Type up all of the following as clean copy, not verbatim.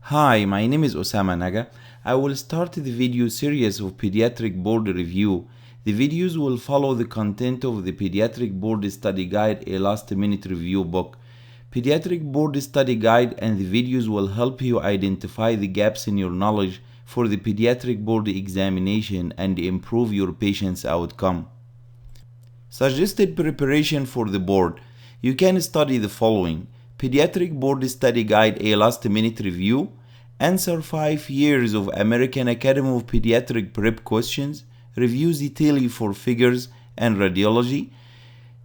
Hi, my name is Osama Naga. I will start the video series of Pediatric Board Review. The videos will follow the content of the Pediatric Board Study Guide, a last-minute review book. Pediatric Board Study Guide and the videos will help you identify the gaps in your knowledge for the Pediatric Board examination and improve your patient's outcome. Suggested preparation for the board. You can study the following: Pediatric Board Study Guide, a last-minute review, answer 5 years of American Academy of Pediatric Prep questions, review detailing for figures and radiology.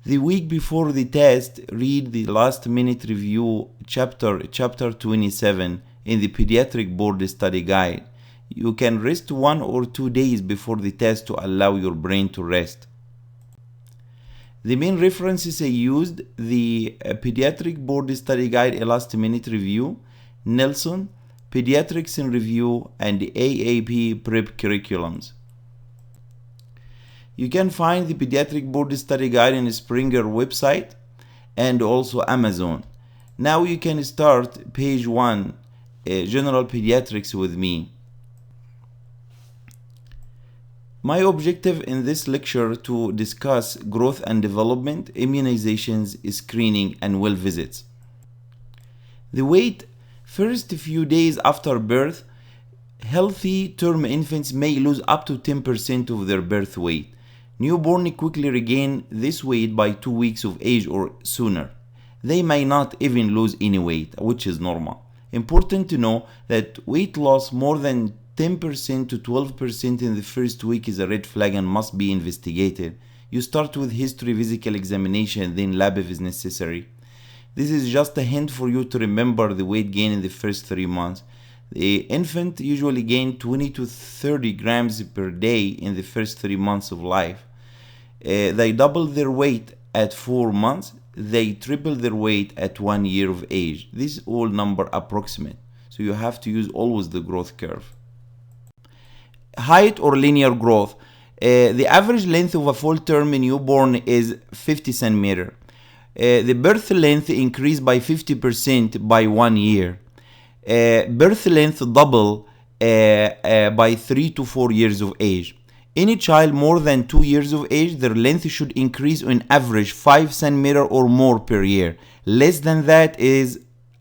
The week before the test, read the last-minute review chapter 27 in the Pediatric Board Study Guide. You can rest 1 or 2 days before the test to allow your brain to rest. The main references I used: the Pediatric Board Study Guide, a last-minute review, Nelson, Pediatrics in Review, and the AAP Prep curriculums. You can find the Pediatric Board Study Guide in Springer website and also Amazon. Now you can start page 1, General Pediatrics with me. My objective in this lecture to discuss growth and development, immunizations, screening, and well visits. The weight. First few days after birth, healthy term infants may lose up to 10% of their birth weight. Newborn quickly regain this weight by 2 weeks of age or sooner. They may not even lose any weight, which is normal. Important to know that weight loss more than 10% to 12% in the first week is a red flag and must be investigated. You start with history, physical examination, then lab if necessary. This is just a hint for you to remember the weight gain in the first 3 months. The infant usually gain 20 to 30 grams per day in the first 3 months of life. They double their weight at 4 months. They triple their weight at 1 year of age. This is all number approximate, so you have to use always the growth curve. Height or linear growth. The average length of a full-term newborn is 50 centimeters. The birth length increased by 50% by 1 year. Birth length double by 3 to 4 years of age. Any child more than 2 years of age, their length should increase on average 5 centimeters or more per year. Less than that is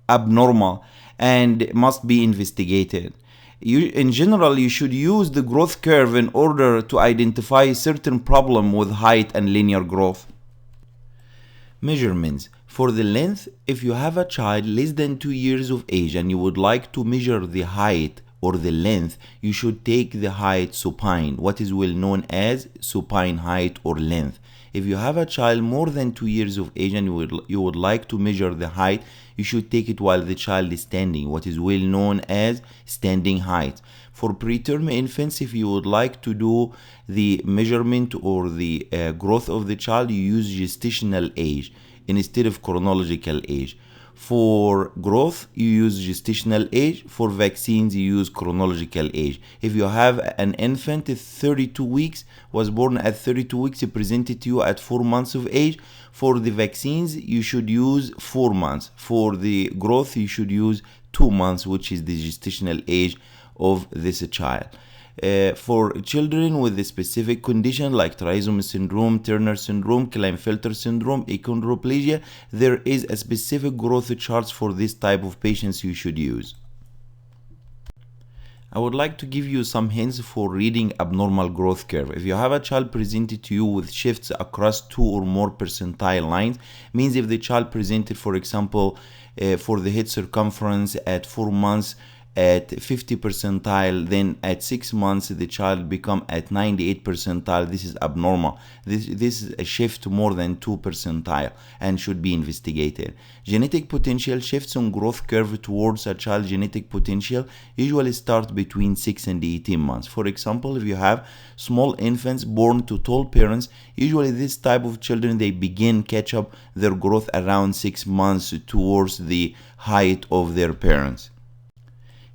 abnormal and must be investigated. In general, you should use the growth curve in order to identify certain problem with height and linear growth. Measurements. For the length, if you have a child less than 2 years of age and you would like to measure the height or the length, you should take the height supine, what is well known as supine height or length. If you have a child more than 2 years of age and you would like to measure the height, you should take it while the child is standing, what is well known as standing height. For preterm infants, if you would like to do the measurement or the growth of the child, you use gestational age instead of chronological age. For growth, you use gestational age. For vaccines, you use chronological age. If you have an infant 32 weeks, was born at 32 weeks, presented to you at 4 months of age, for the vaccines, you should use 4 months. For the growth, you should use 2 months, which is the gestational age of this child. For children with a specific condition like trisomy syndrome, Turner syndrome, Klinefelter syndrome, achondroplasia, there is a specific growth chart for this type of patients you should use. I would like to give you some hints for reading abnormal growth curve. If you have a child presented to you with shifts across 2 or more percentile lines, means if the child presented, for example, for the head circumference at 4 months at 50 percentile, then at 6 months the child become at 98 percentile, this is abnormal. This is a shift more than 2 percentile and should be investigated. Genetic potential shifts on growth curve towards a child genetic potential usually start between 6 and 18 months. For example, if you have small infants born to tall parents, usually this type of children, they begin catch up their growth around 6 months towards the height of their parents.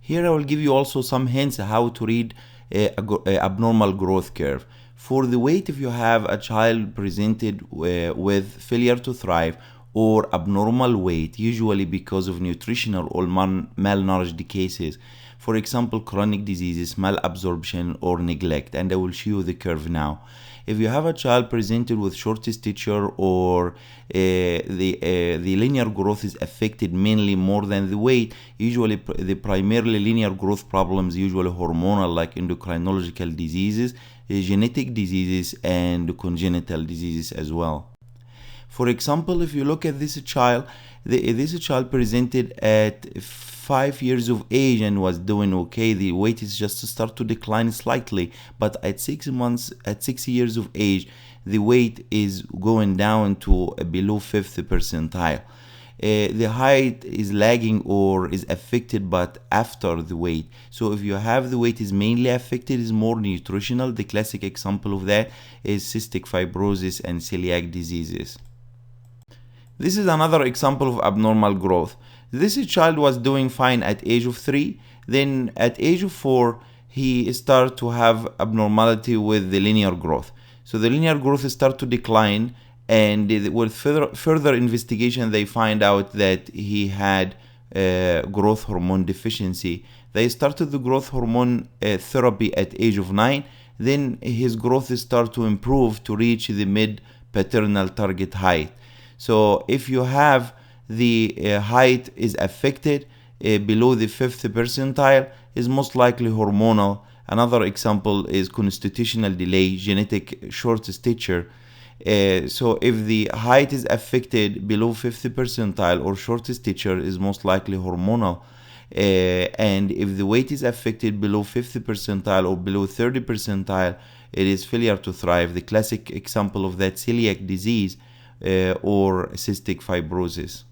Here I will give you also some hints how to read a abnormal growth curve. For the weight, if you have a child presented with failure to thrive or abnormal weight, usually because of nutritional or malnourished cases. For example, chronic diseases, malabsorption, or neglect. And I will show you the curve now. If you have a child presented with short stature or the linear growth is affected mainly more than the weight, usually the primarily linear growth problems, usually hormonal like endocrinological diseases, genetic diseases, and congenital diseases as well. For example, if you look at this child, this child presented at 5 years of age and was doing okay. The weight is just to start to decline slightly, but at 6 months, at 6 years of age, the weight is going down to below 50th percentile. The height is lagging or is affected, but after the weight. So if you have the weight is mainly affected, is more nutritional. The classic example of that is cystic fibrosis and celiac diseases. This is another example of abnormal growth. This child was doing fine at age of 3. Then at age of 4, he started to have abnormality with the linear growth. So the linear growth started to decline, and with further investigation, they find out that he had growth hormone deficiency. They started the growth hormone therapy at age of 9. Then his growth started to improve to reach the mid-paternal target height. So if you have the height is affected below the 5th percentile, is most likely hormonal. Another example is constitutional delay, genetic short stature. So if the height is affected below 5th percentile or short stature, is most likely hormonal. And if the weight is affected below 5th percentile or below 30th percentile, it is failure to thrive. The classic example of that, celiac disease or cystic fibrosis.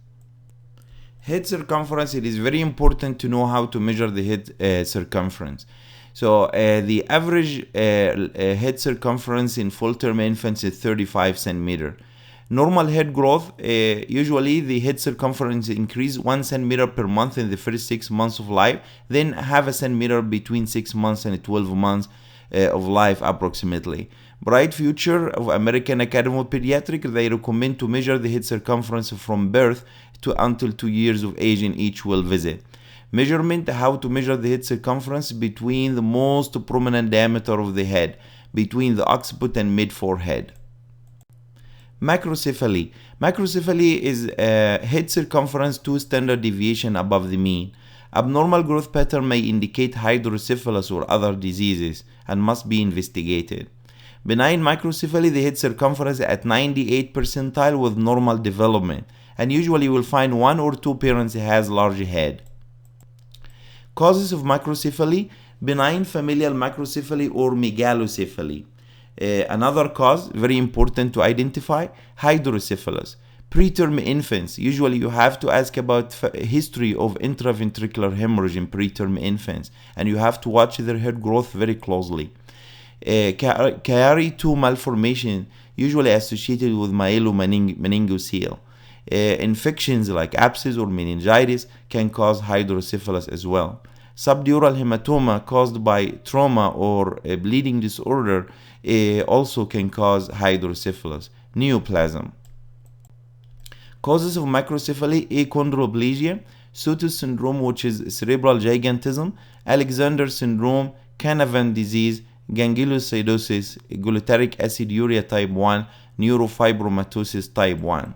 Head circumference, it is very important to know how to measure the head circumference. So the average head circumference in full-term infants is 35 centimeter. Normal head growth, usually the head circumference increase 1 centimeter per month in the first 6 months of life, then half a centimeter between 6 months and 12 months of life approximately. Bright Future of American Academy of Pediatrics, they recommend to measure the head circumference from birth to until 2 years of age in each well visit. Measurement, how to measure the head circumference between the most prominent diameter of the head, between the occiput and mid-forehead. Macrocephaly. Macrocephaly is head circumference 2 standard deviation above the mean. Abnormal growth pattern may indicate hydrocephalus or other diseases and must be investigated. Benign microcephaly, the head circumference at 98th percentile with normal development, and usually you will find 1 or 2 parents has large head. Causes of microcephaly, benign familial microcephaly or megalocephaly. Another cause, very important to identify, hydrocephalus. Preterm infants, usually you have to ask about history of intraventricular hemorrhage in preterm infants, and you have to watch their head growth very closely. Chiari-2 malformation, usually associated with meningococcal. Infections like abscess or meningitis can cause hydrocephalus as well. Subdural hematoma caused by trauma or a bleeding disorder also can cause hydrocephalus. Neoplasm. Causes of microcephaly, achondroplasia, Sotos syndrome, which is cerebral gigantism, Alexander syndrome, Canavan disease, gangliosidosis, glutaric aciduria type 1, neurofibromatosis type 1.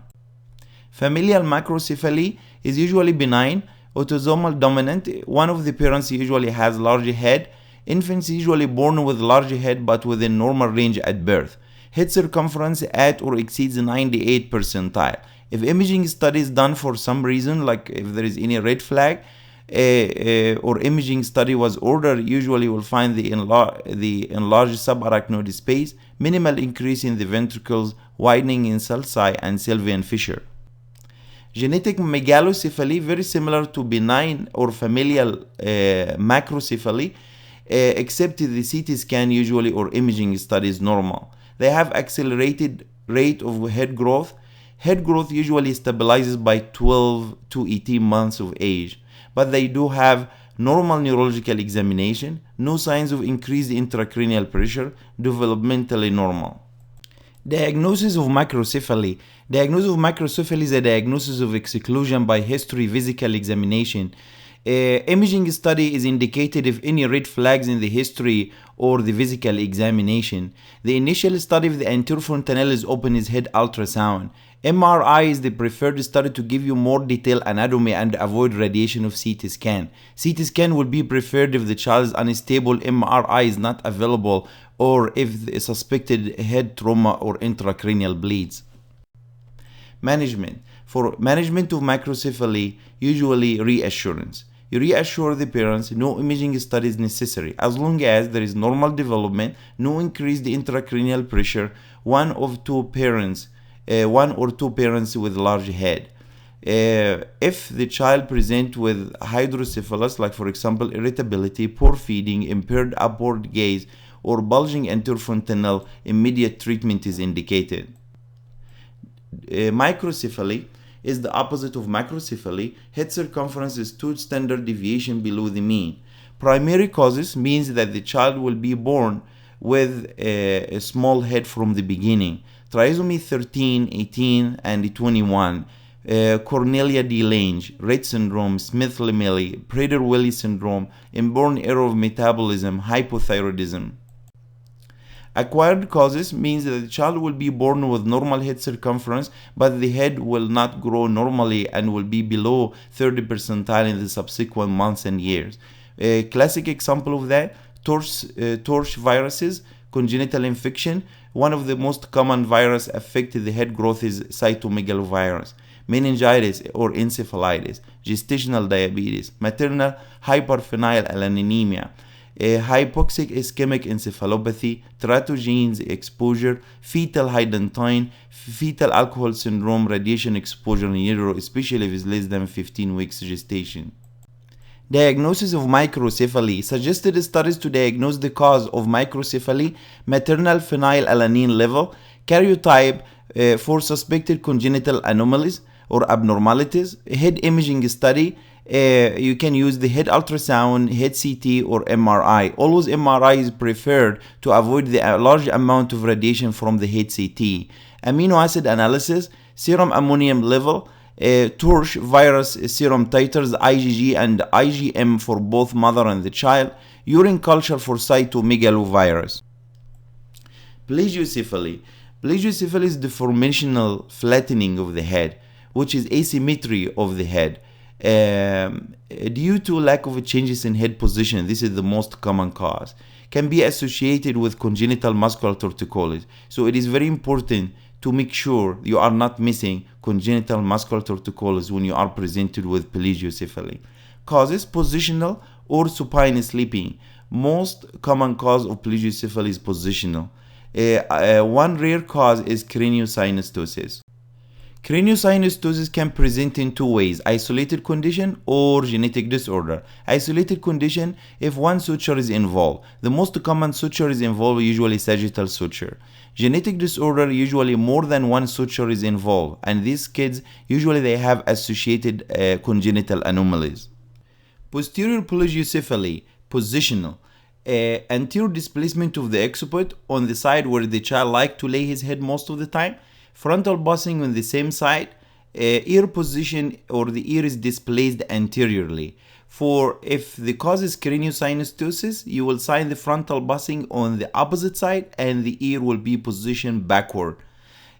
Familial microcephaly is usually benign, autosomal dominant. One of the parents usually has large head. Infants usually born with large head but within normal range at birth. Head circumference at or exceeds 98th percentile. If imaging study is done for some reason, like if there is any red flag, or imaging study was ordered, usually you will find the enlarged subarachnoid space, minimal increase in the ventricles, widening in sulci and sylvian fissure. Genetic megalocephaly, very similar to benign or familial macrocephaly, except the CT scan usually or imaging study is normal. They have accelerated rate of head growth. Head growth usually stabilizes by 12 to 18 months of age, but they do have normal neurological examination, no signs of increased intracranial pressure, developmentally normal. Diagnosis of microcephaly. Diagnosis of microcephaly is a diagnosis of exclusion by history physical examination. Imaging study is indicated if any red flags in the history or the physical examination. The initial study of the anterior fontanelle is open is head ultrasound. MRI is the preferred study to give you more detailed anatomy and avoid radiation of CT scan. CT scan will be preferred if the child is unstable, MRI is not available, or if the suspected head trauma or intracranial bleeds. Management. For management of microcephaly, usually reassurance. You reassure the parents no imaging study is necessary as long as there is normal development, no increased intracranial pressure, one or two parents with large head. If the child presents with hydrocephalus, like for example irritability, poor feeding, impaired upward gaze, or bulging anterior fontanelle, immediate treatment is indicated. Microcephaly is the opposite of macrocephaly. Head circumference is 2 standard deviation below the mean. Primary causes means that the child will be born with a small head from the beginning. Trisomy 13, 18, and 21. Cornelia de Lange, Rett syndrome, Smith-Lemeli, Prader-Willi syndrome, inborn error of metabolism, hypothyroidism. Acquired causes means that the child will be born with normal head circumference, but the head will not grow normally and will be below 30th percentile in the subsequent months and years. A classic example of that, torch viruses, congenital infection. One of the most common virus affecting the head growth is cytomegalovirus. Meningitis or encephalitis, gestational diabetes, maternal hyperphenylalaninemia, hypoxic ischemic encephalopathy, teratogenes exposure, fetal hydantoin, fetal alcohol syndrome, radiation exposure in utero, especially if it's less than 15 weeks gestation. Diagnosis of microcephaly. Suggested studies to diagnose the cause of microcephaly: maternal phenylalanine level, karyotype for suspected congenital anomalies or abnormalities, head imaging study. You can use the head ultrasound, head CT, or MRI. Always MRI is preferred to avoid the large amount of radiation from the head CT. Amino acid analysis, serum ammonium level, torch virus serum titers, IgG and IgM for both mother and the child, urine culture for cytomegalovirus. Plagiocephaly. Plagiocephaly is deformational flattening of the head, which is asymmetry of the head. Due to lack of changes in head position, this is the most common cause, can be associated with congenital muscular torticollis. So it is very important to make sure you are not missing congenital muscular torticollis when you are presented with plagiocephaly. Causes: positional or supine sleeping. Most common cause of plagiocephaly is positional. One rare cause is craniosynostosis. Craniosynostosis can present in two ways: isolated condition or genetic disorder. Isolated condition if one suture is involved. The most common suture is involved, usually sagittal suture. Genetic disorder, usually more than one suture is involved, and these kids usually they have associated congenital anomalies. Posterior plagiocephaly, positional. Anterior displacement of the occiput on the side where the child like to lay his head most of the time. Frontal busing on the same side. Ear position or the ear is displaced anteriorly. For if the cause is craniosynostosis, you will sign the frontal busing on the opposite side and the ear will be positioned backward.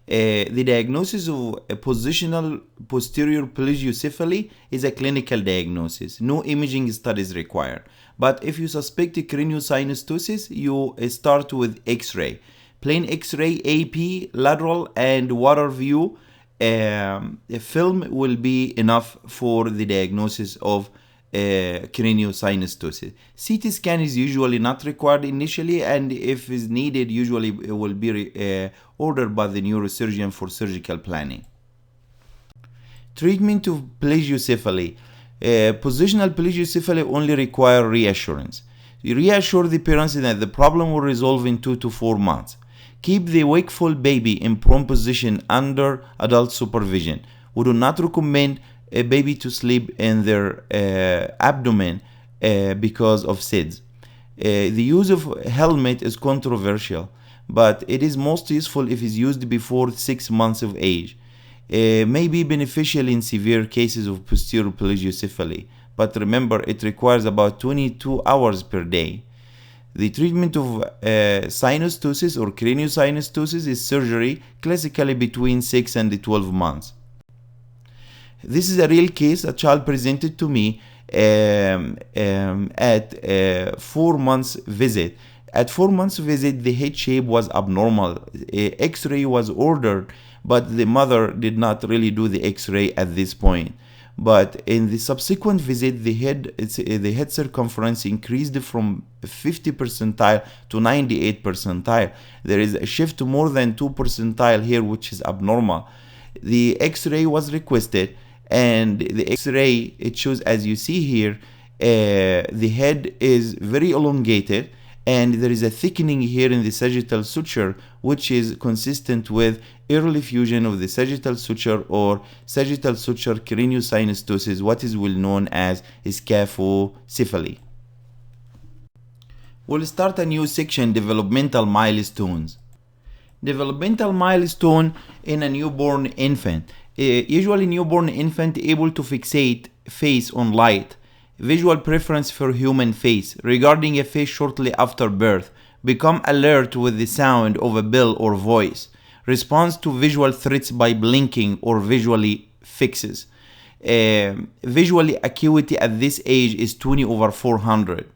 The diagnosis of a positional posterior plagiocephaly is a clinical diagnosis. No imaging studies required. But if you suspect a craniosynostosis, you start with X-ray. Plain X-ray, AP, lateral, and water view. A film will be enough for the diagnosis of craniosynostosis. CT scan is usually not required initially, and if is needed, usually it will be ordered by the neurosurgeon for surgical planning. Treatment of plagiocephaly. Positional plagiocephaly only require reassurance. You reassure the parents that the problem will resolve in 2 to 4 months. Keep the wakeful baby in prone position under adult supervision. We do not recommend a baby to sleep in their abdomen because of SIDS. The use of helmet is controversial, but it is most useful if it's used before 6 months of age. May be beneficial in severe cases of posterior plagiocephaly, but remember it requires about 22 hours per day. The treatment of synostosis or craniosynostosis is surgery, classically between 6 and 12 months. This is a real case. A child presented to me at 4 months visit. At 4 months visit, the head shape was abnormal. X-ray was ordered, but the mother did not really do the X-ray at this point. But in the subsequent visit, the head circumference increased from 50 percentile to 98 percentile. There is a shift to more than 2 percentile here, which is abnormal. The X-ray was requested, and the X-ray, it shows, as you see here, the head is very elongated, and there is a thickening here in the sagittal suture, which is consistent with early fusion of the sagittal suture or sagittal suture craniosynostosis, what is well known as scaphocephaly. We'll start a new section, developmental milestones. Developmental milestone in a newborn infant. Usually newborn infant able to fixate face on light, visual preference for human face, regarding a face shortly after birth, become alert with the sound of a bell or voice, responds to visual threats by blinking or visually fixes. Visually acuity at this age is 20/400.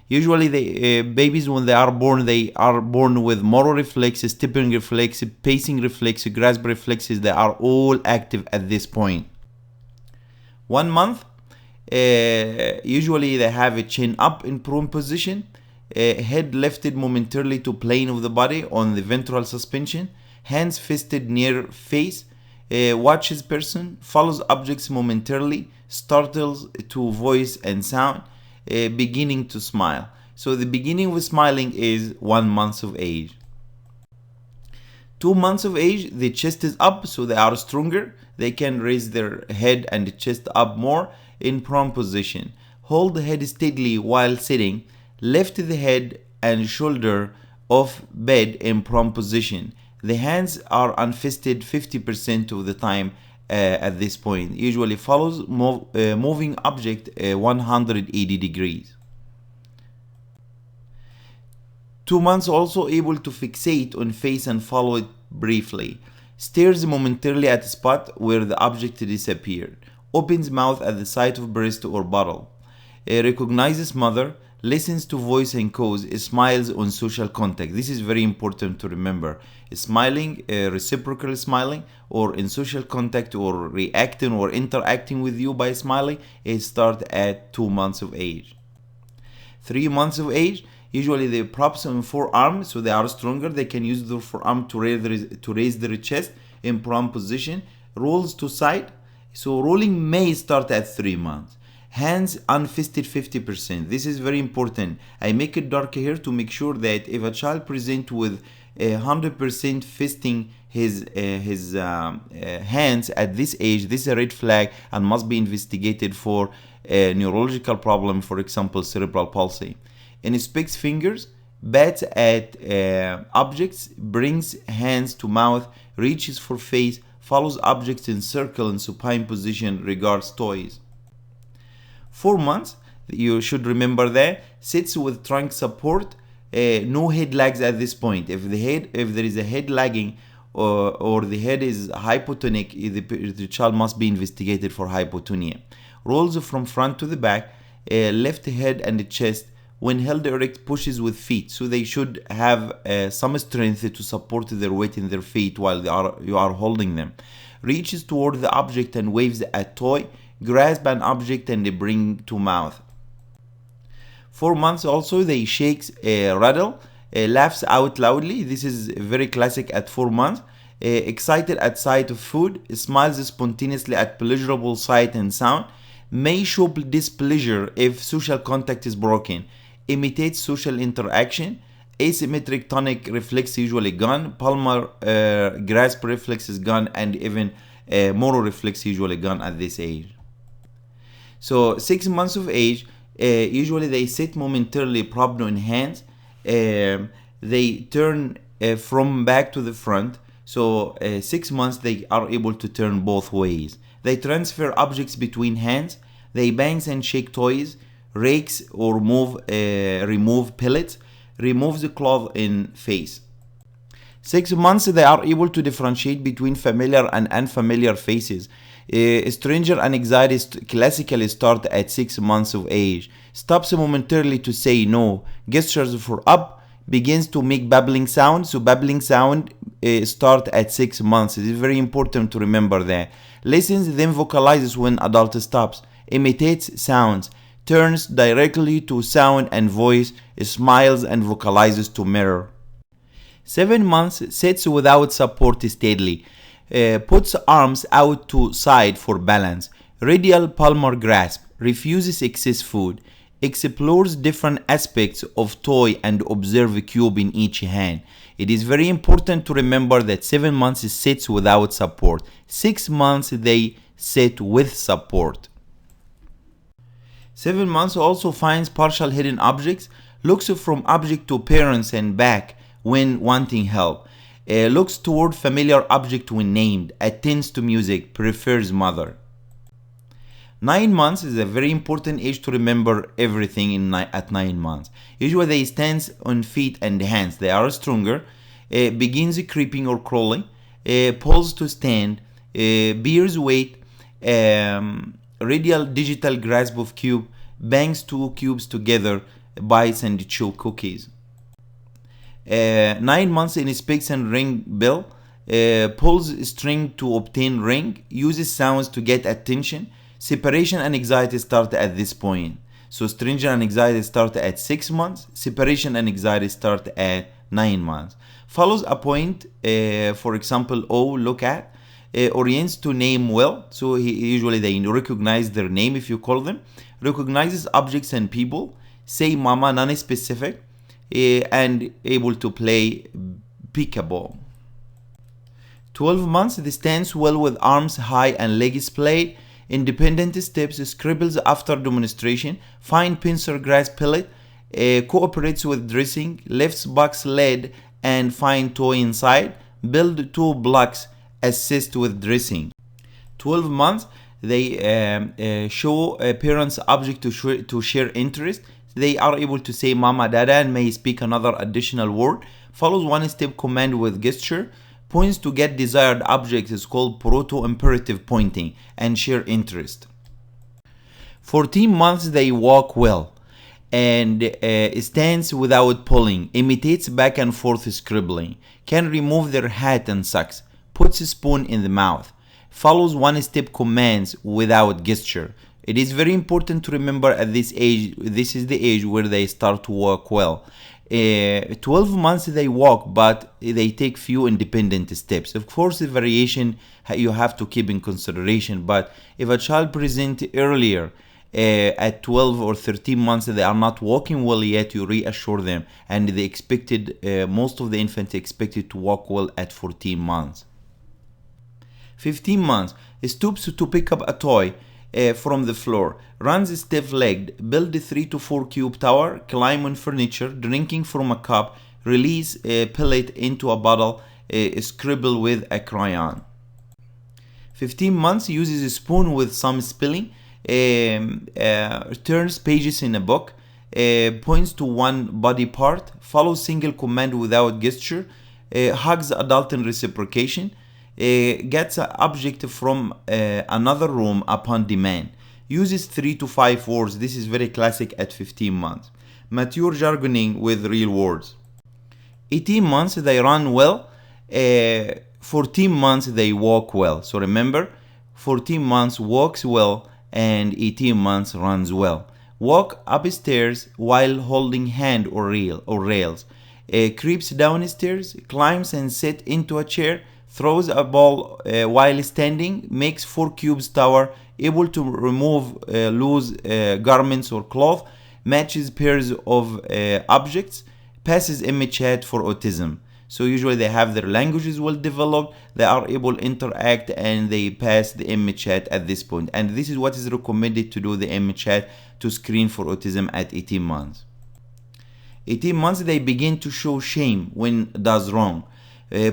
Usually the babies, when they are born with motor reflexes, stepping reflex, pacing reflex, grasp reflexes. They are all active at this point. 1 month, usually they have a chin up in prone position, head lifted momentarily to plane of the body on the ventral suspension, hands fisted near face, watches person, follows objects momentarily, startles to voice and sound, beginning to smile. So the beginning with smiling is 1 month of age. 2 months of age, the chest is up, so they are stronger. They can raise their head and the chest up more in prone position. Hold the head steadily while sitting. Lift the head and shoulder off bed in prone position. The hands are unfisted 50% of the time at this point. Usually follows moving object 180 degrees. 2 months also able to fixate on face and follow it briefly. Stares momentarily at a spot where the object disappeared. Opens mouth at the site of breast or bottle. Recognizes mother. Listens to voice and cause. Smiles on social contact. This is very important to remember. Smiling, reciprocal smiling, or in social contact, or reacting or interacting with you by smiling, it starts at 2 months of age. 3 months of age, usually they props on forearm, so they are stronger. They can use their forearm to raise their chest in prone position. Rolls to side, so rolling may start at 3 months. Hands unfisted 50%. This is very important. I make it dark here to make sure that if a child presents with 100% fisting his hands at this age, this is a red flag and must be investigated for a neurological problem, for example, cerebral palsy. Inspects fingers, bats at objects, brings hands to mouth, reaches for face, follows objects in circle in supine position, regards toys. 4 months, you should remember that, sits with trunk support, no head lags at this point. If there is a head lagging or the head is hypotonic, the child must be investigated for hypotonia. Rolls from front to the back, left head and the chest. When held erect, pushes with feet, so they should have some strength to support their weight in their feet while you are holding them. Reaches toward the object and waves a toy. Grasp an object and they bring to mouth. 4 months also, they shakes, rattle, laughs out loudly. This is very classic at 4 months. Excited at sight of food, smiles spontaneously at pleasurable sight and sound. May show displeasure if social contact is broken. Imitates social interaction. Asymmetric tonic reflex usually gone. Palmar grasp reflex is gone, and even motor reflex usually gone at this age. So 6 months of age, usually they sit momentarily propped on hands. They turn from back to the front. So 6 months they are able to turn both ways. They transfer objects between hands. They bangs and shake toys, rakes or remove pellets, remove the cloth in face. 6 months they are able to differentiate between familiar and unfamiliar faces. Stranger anxiety classically start at 6 months of age. Stops momentarily to say no. Gestures for up. Begins to make babbling sound. So babbling sound start at 6 months. It is very important to remember that. Listens, then vocalizes when adult stops. Imitates sounds. Turns directly to sound and voice. Smiles and vocalizes to mirror. 7 months sits without support steadily. Puts arms out to side for balance. Radial palmar grasp. Refuses excess food. Explores different aspects of toy and observe a cube in each hand. It is very important to remember that 7 months sits without support. 6 months they sit with support. 7 months also finds partial hidden objects. Looks from object to parents and back when wanting help. Looks toward familiar object when named. Attends to music. Prefers mother. 9 months is a very important age to remember everything at 9 months. Usually they stand on feet and hands. They are stronger. Begins creeping or crawling. Pulls to stand. Bears weight. Radial digital grasp of cube. Bangs 2 cubes together. Bites and chew cookies. 9 months inspects and ring bell. Pulls string to obtain ring. Uses sounds to get attention. Separation and anxiety start at this point. So stranger and anxiety start at 6 months. Separation and anxiety start at 9 months. Follows a point, for example, look at. Orients to name well. So usually they recognize their name if you call them. Recognizes objects and people. Say mama, non-specific. And able to play peekaboo. 12 months, they stands well with arms high and legs splayed. Independent steps, scribbles after demonstration, fine pincer grass pellet, cooperates with dressing, lifts box lid and find toy inside, build 2 blocks, assist with dressing. 12 months, they show parents object to share interest. They are able to say mama, dada and may speak another additional word. Follows 1-step command with gesture. Points to get desired objects is called proto-imperative pointing and share interest. 14 months they walk well and stands without pulling, imitates back and forth scribbling, can remove their hat and socks, puts a spoon in the mouth, follows 1-step commands without gesture. It is very important to remember at this age, this is the age where they start to walk well. 12 months they walk, but they take few independent steps. Of course, the variation you have to keep in consideration, but if a child presents earlier at 12 or 13 months they are not walking well yet, you reassure them, and they expected most of the infants expected to walk well at 14 months. 15 months stoops to pick up a toy from the floor, runs stiff-legged, build a 3 to 4 cube tower, climb on furniture, drinking from a cup, release a pellet into a bottle, scribble with a crayon. 15 months uses a spoon with some spelling, turns pages in a book, points to one body part, follows single command without gesture, hugs adult in reciprocation, gets an object from another room upon demand, uses 3 to 5 words. This is very classic at 15 months. Mature jargoning with real words. 18 months they run well. 14 months they walk well. So remember, 14 months walks well and 18 months runs well. Walk upstairs while holding hand or rails. Creeps downstairs, climbs and sits into a chair, throws a ball while standing, makes 4 cubes tower, able to remove loose garments or cloth, matches pairs of objects, passes image chat for autism. So usually they have their languages well developed, they are able to interact and they pass the image chat at this point. And this is what is recommended to do the image chat to screen for autism at 18 months. 18 months they begin to show shame when does wrong.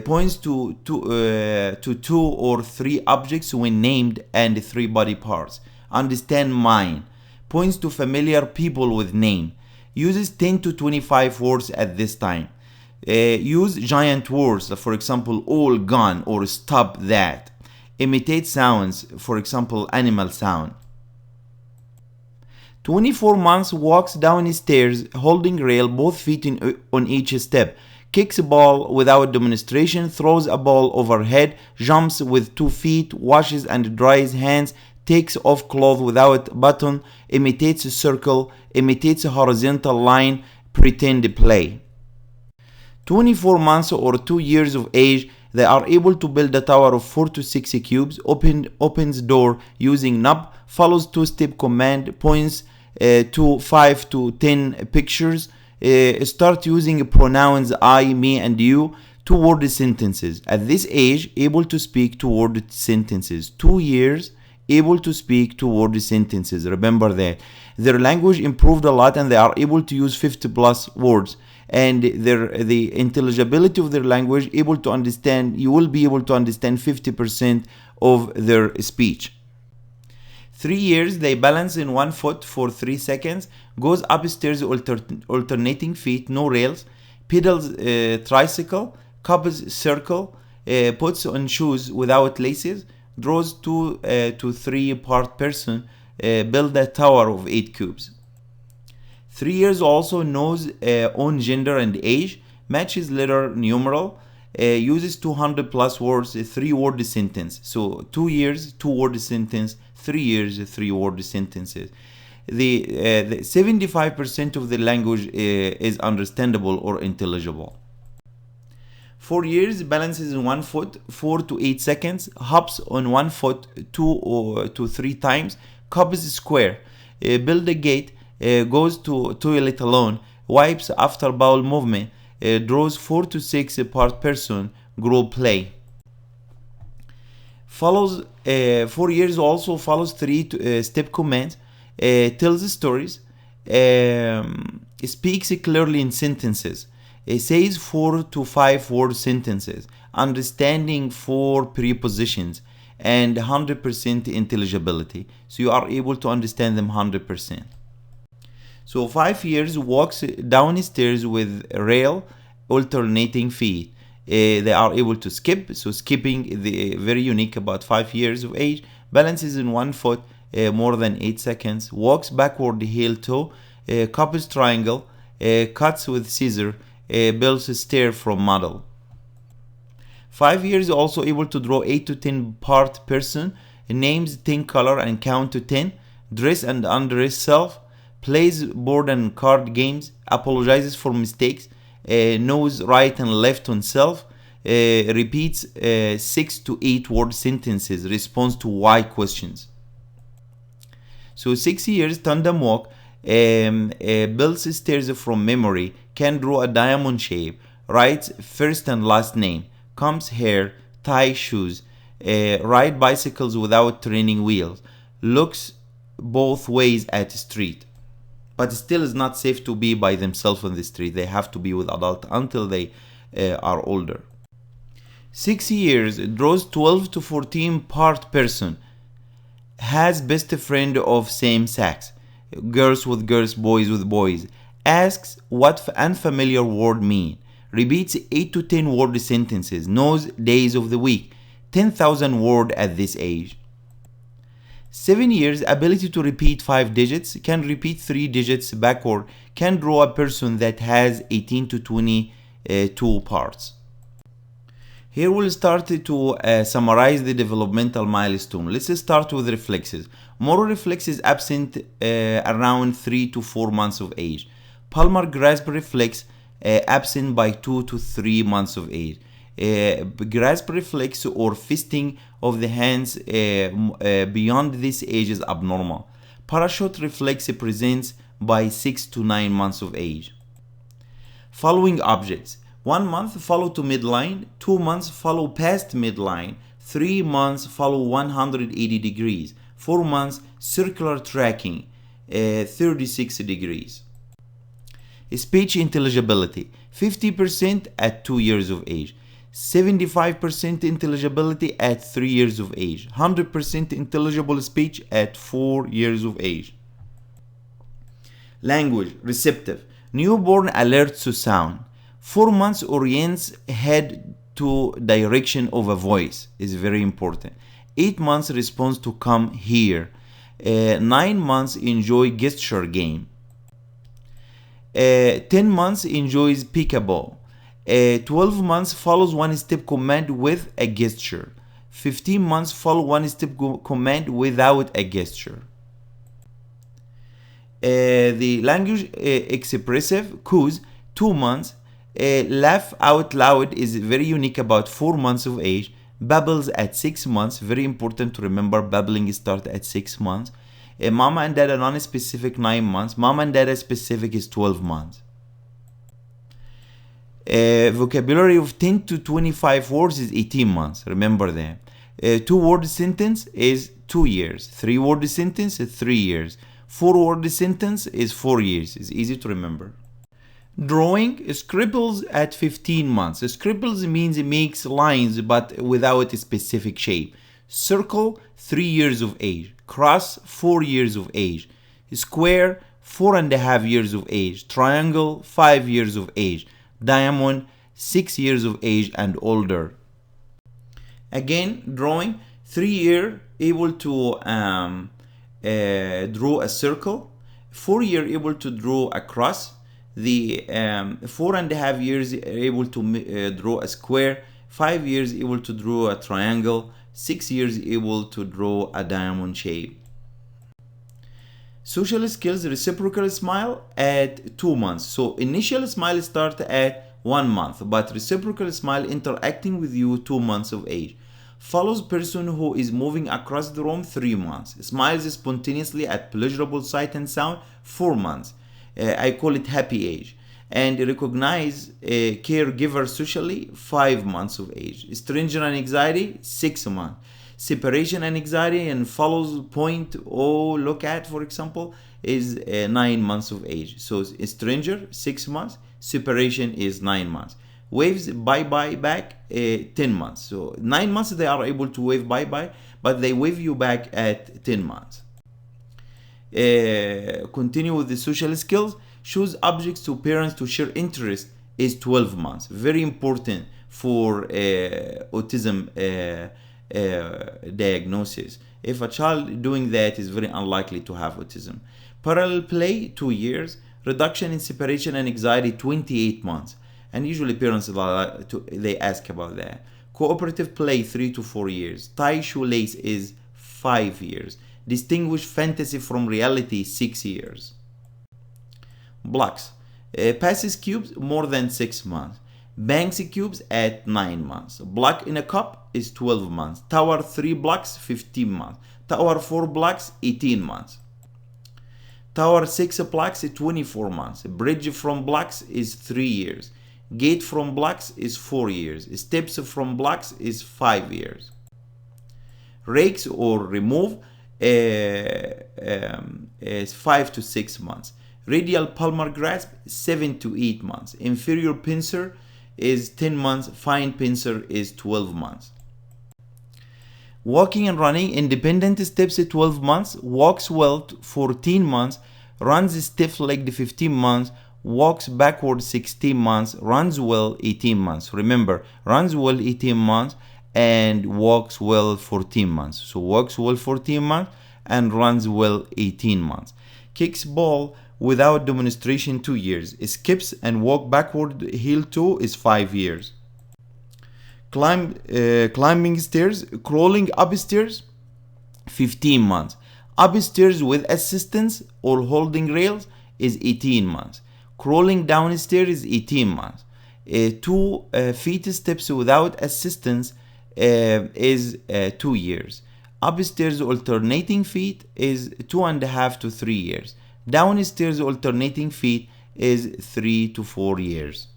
Points to 2 or 3 objects when named and 3 body parts. Understand mine. Points to familiar people with name. Uses 10 to 25 words at this time. Use giant words, for example, all gone or stop that. Imitate sounds, for example, animal sound. 24 months walks down stairs holding rail, both feet on each step. Kicks a ball without demonstration, throws a ball overhead, jumps with 2 feet, washes and dries hands, takes off clothes without button, imitates a circle, imitates a horizontal line, pretend play. 24 months or 2 years of age, they are able to build a tower of 4 to 6 cubes, opens door using knob, follows 2-step command, points to 5 to 10 pictures, start using pronouns I, me and you, 2-word sentences. At this age, able to speak 2-word sentences. 2 years, able to speak 2-word sentences. Remember that. Their language improved a lot and they are able to use 50 plus words. And the intelligibility of their language, able to understand, you will be able to understand 50% of their speech. 3 years, they balance in 1 foot for 3 seconds, goes upstairs alternating feet, no rails, pedals tricycle, covers circle, puts on shoes without laces, draws 2 to 3 part person, build a tower of 8 cubes. 3 years also knows own gender and age, matches letter numeral, uses 200 plus words, 3-word sentence. So 2 years, 2-word sentence, 3 years, 3-word sentences. The 75% of the language is understandable or intelligible. 4 years, balances in 1 foot 4 to 8 seconds, hops on 1 foot 2 to 3 times, covers square, build a gate, goes to toilet alone, wipes after bowel movement, draws 4 to 6 part person, grow play. Follows 4 years also follows 3-step commands, tells stories, speaks clearly in sentences, says 4 to 5 word sentences, understanding 4 prepositions, and 100% intelligibility. So you are able to understand them 100%. So 5 years walks downstairs with rail, alternating feet. They are able to skip, so skipping very unique about 5 years of age, balances in 1 foot more than 8 seconds, walks backward heel toe, couples triangle, cuts with scissor, builds a stair from model. 5 years also able to draw 8 to 10 part person, names 10 color and count to 10, dress and undress self, plays board and card games, apologizes for mistakes, knows right and left on self, repeats 6 to 8 word sentences, responds to why questions. So 6 years, tandem walk, builds stairs from memory, can draw a diamond shape, writes first and last name, combs hair, tie shoes, ride bicycles without training wheels, looks both ways at street. But still is not safe to be by themselves on the street. They have to be with adult until they are older. 6 years, draws 12 to 14 part person, has best friend of same sex, girls with girls, boys with boys, asks what unfamiliar word mean, repeats 8 to 10 word sentences, knows days of the week, 10,000 word at this age. 7 years, ability to repeat 5 digits, can repeat 3 digits backward, can draw a person that has 18 to 22 parts. Here we'll start to summarize the developmental milestone. Let's start with reflexes. Motor reflex is absent around 3 to 4 months of age. Palmar grasp reflex absent by 2 to 3 months of age. Grasp reflex or fisting of the hands beyond this age is abnormal. Parachute reflex presents by 6 to 9 months of age. Following objects: 1 month follow to midline, 2 months follow past midline, 3 months follow 180 degrees, 4 months circular tracking 36 degrees. Speech intelligibility, 50% at 2 years of age, 75% intelligibility at 3 years of age, 100% intelligible speech at 4 years of age. Language, receptive, newborn alerts to sound, 4 months orients head to direction of a voice, is very important. 8 months responds to come here. 9 months enjoy gesture game. 10 months enjoys peekaboo. 12 months follows one-step command with a gesture. 15 months follow one-step command without a gesture. The language expressive cues, 2 months. Laugh out loud is very unique about 4 months of age. Babbles at 6 months, very important to remember, babbling starts at 6 months. Mama and dada non-specific 9 months. Mama and dada specific is 12 months. Vocabulary of 10 to 25 words is 18 months, remember that. 2-word sentence is 2 years. 3-word sentence is 3 years. 4-word sentence is 4 years. It's easy to remember. Drawing, scribbles at 15 months. Scribbles means it makes lines but without a specific shape. Circle, 3 years of age. Cross, 4 years of age. Square, 4.5 years of age. Triangle, 5 years of age. Diamond, 6 years of age and older. Again, drawing, 3 year able to draw a circle. 4 year able to draw a cross. The 4.5 years able to draw a square. 5 years able to draw a triangle. 6 years able to draw a diamond shape. Social skills, reciprocal smile at 2 months. So initial smile start at 1 month, but reciprocal smile interacting with you 2 months of age. Follows person who is moving across the room 3 months. Smiles spontaneously at pleasurable sight and sound 4 months. I call it happy age. And recognize a caregiver socially 5 months of age. Stranger and anxiety 6 months. Separation and anxiety and follows point or look at, for example, is 9 months of age. So stranger 6 months, separation is 9 months. Waves bye-bye back 10 months. So 9 months they are able to wave bye-bye, but they wave you back at 10 months. Continue with the social skills. Shows objects to parents to share interest is 12 months. Very important for autism diagnosis. If a child doing that is very unlikely to have autism. Parallel play 2 years. Reduction in separation and anxiety 28 months. And usually parents they ask about that. Cooperative play 3 to 4 years. Tie shoelace is 5 years. Distinguish fantasy from reality 6 years. Blocks. Passes cubes more than 6 months. Banks cubes at 9 months. Block in a cup is 12 months. Tower 3 blocks 15 months. Tower 4 blocks 18 months. Tower 6 blocks 24 months. Bridge from blocks is 3 years. Gate from blocks is 4 years. Steps from blocks is 5 years. Rakes or remove is 5 to 6 months. Radial palmar grasp 7 to 8 months. Inferior pincer is 10 months. Fine pincer is 12 months. Walking and running independent steps 12 months. Walks well 14 months. Runs stiff-legged 15 months. Walks backward 16 months. Runs well 18 months. Remember, runs well 18 months and walks well 14 months. So walks well 14 months and runs well 18 months. Kicks ball without demonstration 2 years. Skips and walk backward heel toe is 5 years. Climbing stairs, crawling upstairs 15 months. Upstairs with assistance or holding rails is 18 months. Crawling downstairs is 18 months. 2 feet steps without assistance is 2 years. Upstairs alternating feet is 2.5 to 3 years. Downstairs alternating feet is 3 to 4 years.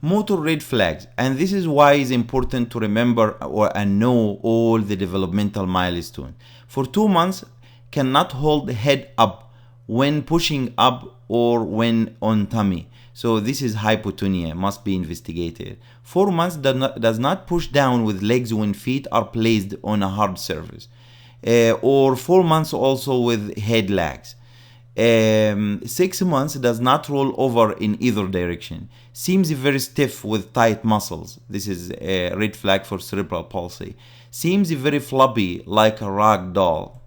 Motor red flags, and this is why it's important to remember and know all the developmental milestones. For 2 months, cannot hold the head up when pushing up or when on tummy. So this is hypotonia, must be investigated. 4 months does not push down with legs when feet are placed on a hard surface. Or 4 months also with head lags. 6 months does not roll over in either direction. Seems very stiff with tight muscles. This is a red flag for cerebral palsy. Seems very floppy like a rag doll.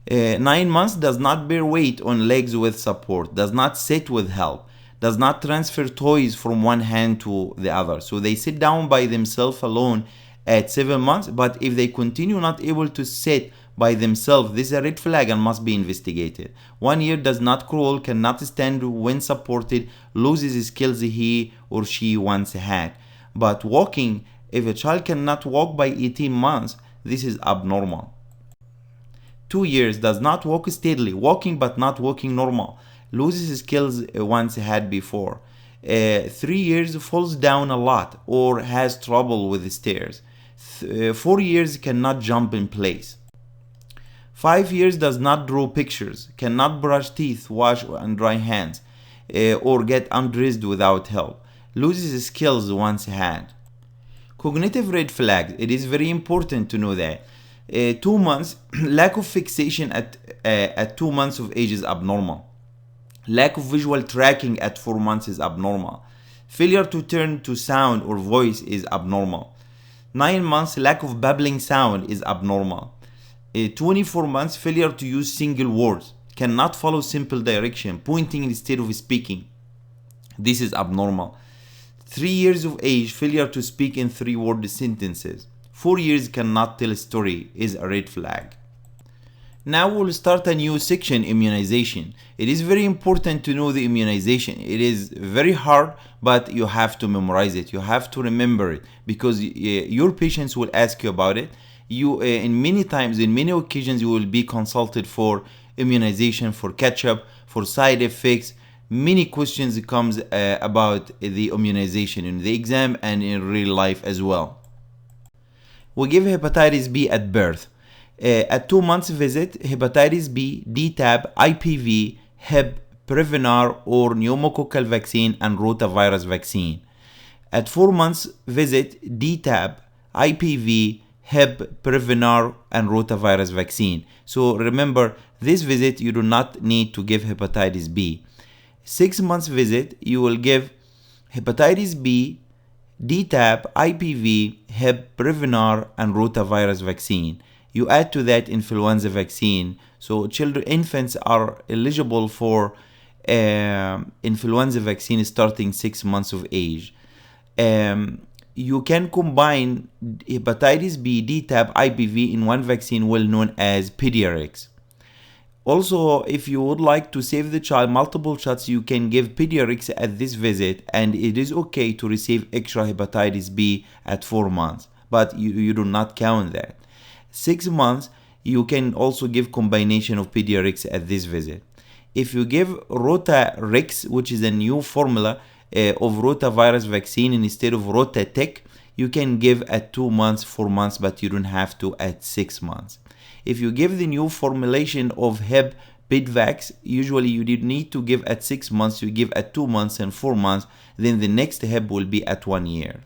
9 months does not bear weight on legs with support, does not sit with help, does not transfer toys from one hand to the other. So they sit down by themselves alone at 7 months, but if they continue not able to sit by themselves, this is a red flag and must be investigated. 1 year does not crawl, cannot stand when supported, loses skills he or she once had. But walking, if a child cannot walk by 18 months, this is abnormal. 2 years does not walk steadily, walking but not walking normal, loses skills once had before. 3 years falls down a lot or has trouble with the stairs. 4 years cannot jump in place. 5 years does not draw pictures, cannot brush teeth, wash and dry hands, or get undressed without help, loses skills once had. Cognitive red flags, it is very important to know that. 2 months, lack of fixation at 2 months of age is abnormal. Lack of visual tracking at 4 months is abnormal. Failure to turn to sound or voice is abnormal. 9 months, lack of babbling sound is abnormal. 24 months, failure to use single words, cannot follow simple direction, pointing instead of speaking. This is abnormal. 3 years of age, failure to speak in 3-word sentences. 4 years cannot tell a story is a red flag. Now we'll start a new section, immunization. It is very important to know the immunization. It is very hard, but you have to memorize it. You have to remember it because your patients will ask you about it. You, in many times, in many occasions, you will be consulted for immunization, for catch-up, for side effects. Many questions comes about the immunization in the exam and in real life as well. We give hepatitis B at birth. At 2 months visit, hepatitis B, DTaP, IPV, Hep, Prevnar or pneumococcal vaccine and rotavirus vaccine. At 4 months visit, DTaP, IPV, Hep, Prevnar and rotavirus vaccine. So remember, this visit you do not need to give hepatitis B. 6 months visit, you will give hepatitis B, DTaP, IPV, Hep, Prevnar and rotavirus vaccine. You add to that influenza vaccine. So infants are eligible for influenza vaccine starting 6 months of age. You can combine hepatitis B, DTaP, IPV in one vaccine well known as Pediatrics. Also, if you would like to save the child multiple shots, you can give Pediatrics at this visit, and it is okay to receive extra hepatitis B at 4 months, but you do not count that. 6 months, you can also give combination of Pediatrics at this visit. If you give Rotarix, which is a new formula of rotavirus vaccine instead of Rotatec, you can give at 2 months, 4 months, but you don't have to at 6 months. If you give the new formulation of Hep PedVax, usually you did need to give at 6 months, you give at 2 months and 4 months, then the next Hep will be at 1 year.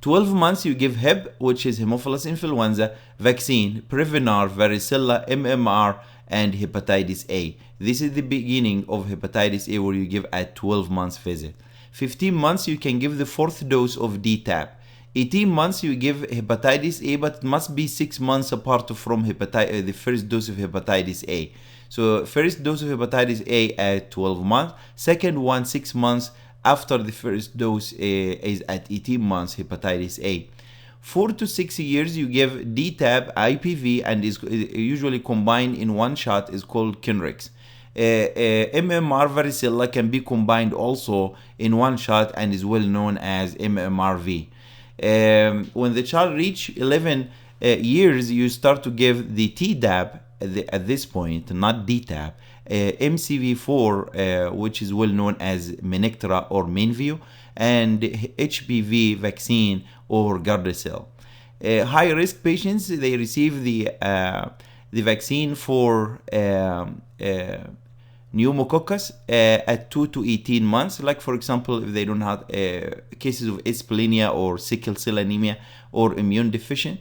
12 months you give Hep, which is Haemophilus influenza vaccine, Prevnar, Varicella, MMR, and Hepatitis A. This is the beginning of Hepatitis A where you give at 12 months visit. 15 months you can give the 4th dose of DTaP. 18 months you give Hepatitis A, but it must be 6 months apart from the first dose of Hepatitis A. So first dose of Hepatitis A at 12 months, second one 6 months after the first dose is at 18 months Hepatitis A. 4 to 6 years you give DTaP, IPV, and is usually combined in one shot, is called Kinrix. MMR varicella can be combined also in one shot and is well known as MMRV. When the child reach 11 years, you start to give the Tdap at this point, not DTaP, MCV4, which is well known as Menectra or Menvio, and HPV vaccine or Gardasil. High risk patients, they receive the the vaccine for pneumococcus at 2 to 18 months, like for example if they don't have cases of asplenia or sickle cell anemia or immune deficient.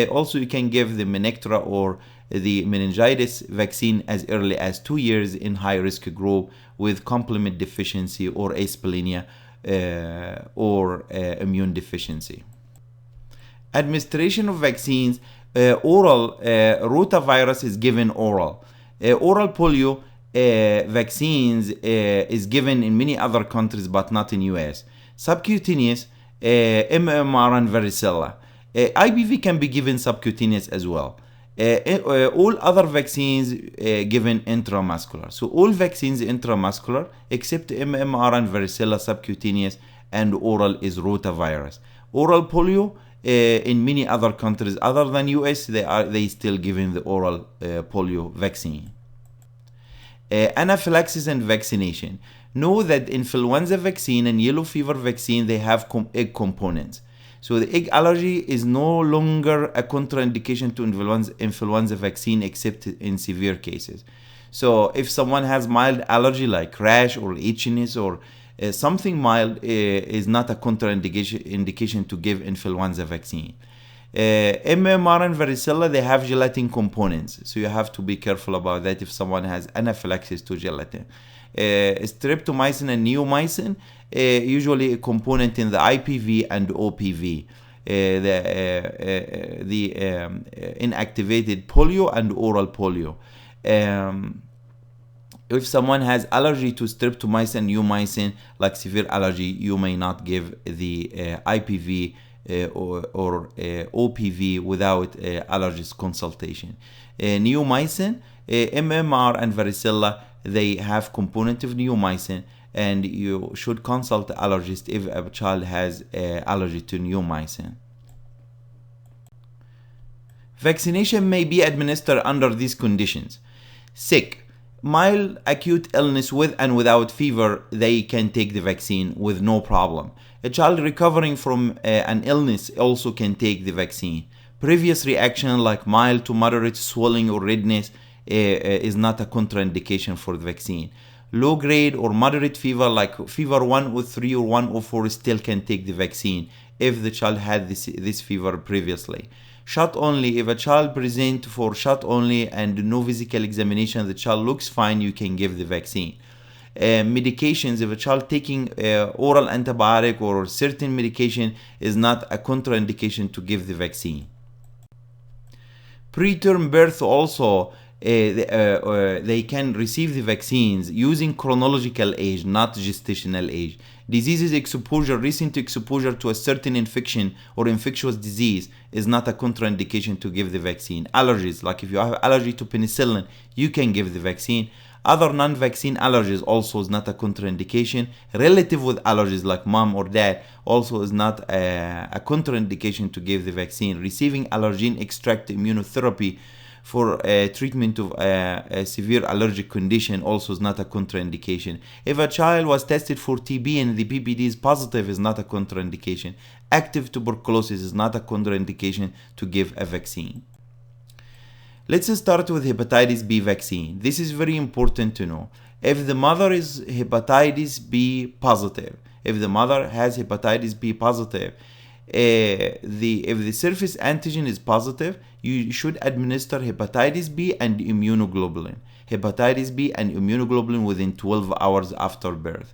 Also you can give the Menectra or the meningitis vaccine as early as 2 years in high risk group with complement deficiency or asplenia or immune deficiency. Administration of vaccines. Oral rotavirus is given oral. Oral polio vaccines is given in many other countries but not in US. Subcutaneous MMR and varicella. IPV can be given subcutaneous as well. All other vaccines given intramuscular. So all vaccines intramuscular except MMR and varicella subcutaneous, and oral is rotavirus. Oral polio in many other countries other than US, they still giving the oral polio vaccine. Anaphylaxis and vaccination. Know that influenza vaccine and yellow fever vaccine, they have egg components. So the egg allergy is no longer a contraindication to influenza vaccine except in severe cases. So if someone has mild allergy like rash or itchiness or something mild, is not a contraindication to give influenza vaccine. MMR and varicella, they have gelatin components, so you have to be careful about that if someone has anaphylaxis to gelatin. Streptomycin and neomycin, usually a component in the IPV and OPV, the inactivated polio and oral polio. If someone has allergy to streptomycin and neomycin, like severe allergy, you may not give the IPV or OPV without allergist consultation. Neomycin, MMR and varicella, they have component of neomycin, and you should consult the allergist if a child has allergy to neomycin. Vaccination may be administered under these conditions. Sick, mild acute illness with and without fever, they can take the vaccine with no problem. A child recovering from an illness also can take the vaccine. Previous reaction like mild to moderate swelling or redness is not a contraindication for the vaccine. Low grade or moderate fever like fever 103 or 104 still can take the vaccine if the child had this fever previously. Shot only, if a child present for shot only and no physical examination, the child looks fine, you can give the vaccine. Medications, if a child taking oral antibiotic or certain medication, is not a contraindication to give the vaccine. Preterm birth also, they can receive the vaccines using chronological age, not gestational age. Diseases exposure, recent exposure to a certain infection or infectious disease is not a contraindication to give the vaccine. Allergies, like if you have allergy to penicillin, you can give the vaccine. Other non-vaccine allergies also is not a contraindication. Relative with allergies like mom or dad also is not a contraindication to give the vaccine. Receiving allergen extract immunotherapy for treatment of a severe allergic condition also is not a contraindication. If a child was tested for TB and the PPD is positive, is not a contraindication. Active tuberculosis is not a contraindication to give a vaccine. Let's start with hepatitis B vaccine. This is very important to know. If the mother is hepatitis B positive, if the mother has hepatitis B positive, if the surface antigen is positive, you should administer hepatitis B and immunoglobulin. Hepatitis B and immunoglobulin within 12 hours after birth.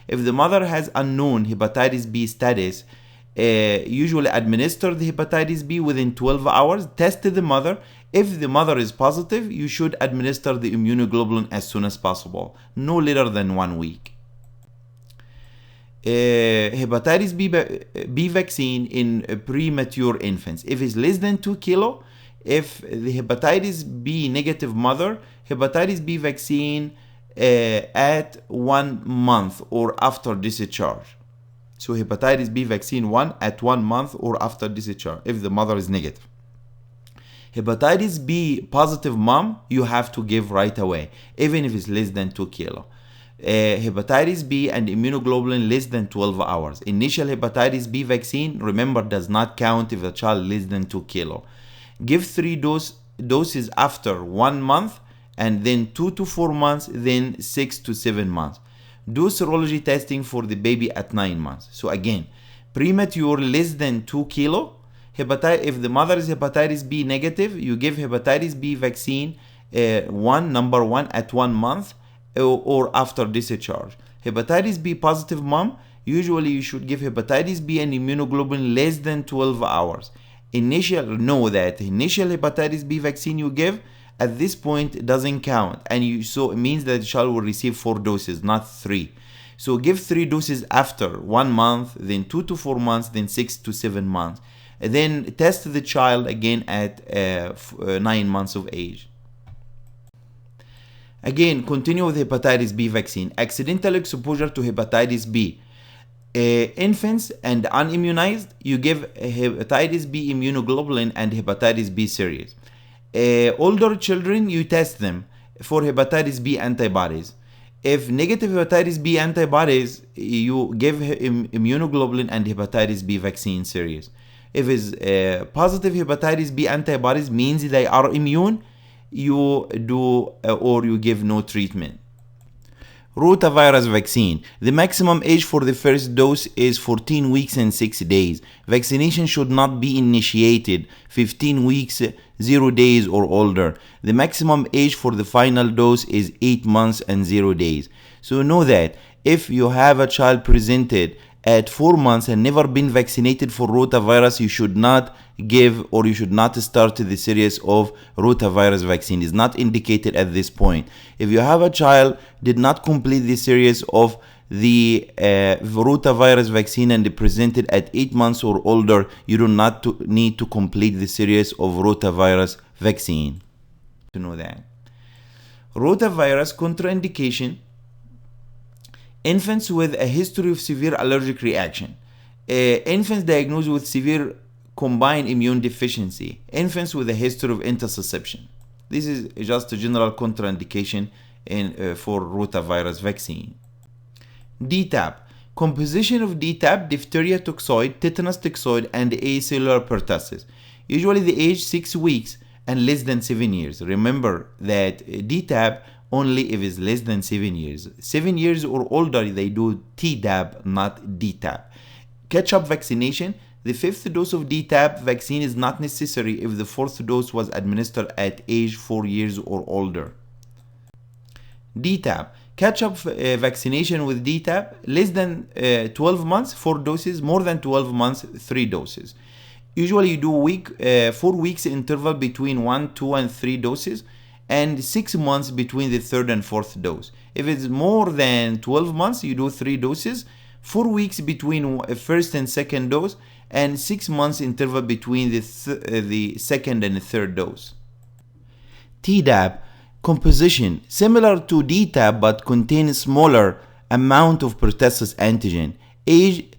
If the mother has unknown hepatitis B status, usually administer the hepatitis B within 12 hours. Test the mother. If the mother is positive, you should administer the immunoglobulin as soon as possible, no later than 1 week. Hepatitis B vaccine in premature infants. If it's less than 2 kilo, if the hepatitis B negative mother, hepatitis B vaccine at 1 month or after discharge. So hepatitis B vaccine 1 at 1 month or after discharge if the mother is negative. Hepatitis B positive mom, you have to give right away, even if it's less than 2 kilo. Hepatitis B and immunoglobulin less than 12 hours. Initial hepatitis B vaccine, remember, does not count if the child less than 2 kilo. Give 3 doses doses after 1 month, and then 2 to 4 months, then 6 to 7 months. Do serology testing for the baby at 9 months. So again, premature less than 2 kilo, if the mother is hepatitis B negative, you give hepatitis B vaccine number 1 at 1 month or after discharge. Hepatitis B positive mom, usually you should give hepatitis B and immunoglobulin less than 12 hours. Know that initial hepatitis B vaccine you give at this point doesn't count, and so it means that the child will receive 4 doses, not 3. So give 3 doses after 1 month, then 2 to 4 months, then 6 to 7 months. And then test the child again at 9 months of age. Again, continue with hepatitis B vaccine. Accidental exposure to hepatitis B. Infants and unimmunized, you give hepatitis B immunoglobulin and hepatitis B series. Older children, you test them for hepatitis B antibodies. If negative hepatitis B antibodies, you give immunoglobulin and hepatitis B vaccine series. If it's positive hepatitis B antibodies, means they are immune, you do or you give no treatment. Rotavirus vaccine. The maximum age for the first dose is 14 weeks and 6 days. Vaccination should not be initiated 15 weeks, 0 days or older. The maximum age for the final dose is 8 months and 0 days. So know that if you have a child presented at 4 months and never been vaccinated for rotavirus, you should not give or you should not start the series of rotavirus vaccine. It's not indicated at this point. If you have a child did not complete the series of the rotavirus vaccine and presented at 8 months or older, you do not need to complete the series of rotavirus vaccine. To know that. Rotavirus contraindication. Infants with a history of severe allergic reaction. Infants diagnosed with severe combined immune deficiency. Infants with a history of intussusception. This is just a general contraindication for rotavirus vaccine. DTaP. Composition of DTaP, diphtheria toxoid, tetanus toxoid, and acellular pertussis. Usually the age 6 weeks and less than 7 years. Remember that DTaP only if it's less than 7 years. 7 years or older, they do Tdap, not DTaP. Catch-up vaccination. The 5th dose of DTaP vaccine is not necessary if the 4th dose was administered at age 4 years or older. DTaP. Catch-up vaccination with DTaP, less than 12 months, 4 doses, more than 12 months, 3 doses. Usually you do 4 weeks interval between 1, 2, and 3 doses, and 6 months between the 3rd and 4th dose. If it's more than 12 months, you do 3 doses, 4 weeks between 1st and 2nd dose, and 6 months interval between the 2nd and 3rd dose. Tdap composition similar to DTaP but contains smaller amount of pertussis antigen. Age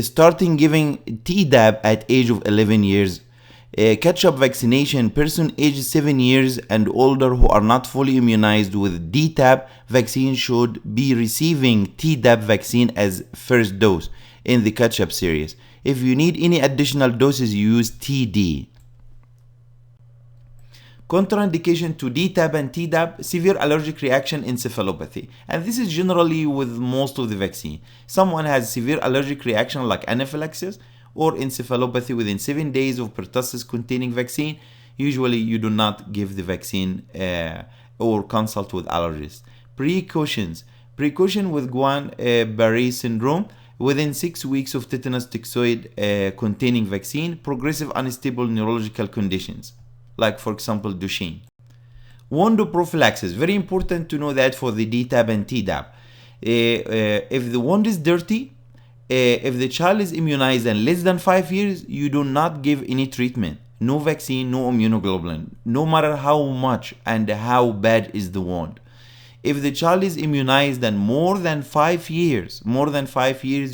starting giving Tdap at age of 11 years. Catch-up vaccination, person aged 7 years and older who are not fully immunized with DTaP vaccine should be receiving Tdap vaccine as first dose in the catch-up series. If you need any additional doses, you use TD. Contraindication to DTaP and Tdap, severe allergic reaction encephalopathy. And this is generally with most of the vaccine. Someone has severe allergic reaction like anaphylaxis or encephalopathy within 7 days of pertussis containing vaccine. Usually you do not give the vaccine or consult with allergists. Precautions. Precaution with Guillain-Barré syndrome within 6 weeks of tetanus toxoid containing vaccine. Progressive unstable neurological conditions, like for example Duchenne. Wound prophylaxis, very important to know that for the DTaP and Tdap. If the wound is dirty, if the child is immunized and less than 5 years, you do not give any treatment. No vaccine, no immunoglobulin, no matter how much and how bad is the wound. If the child is immunized and more than 5 years,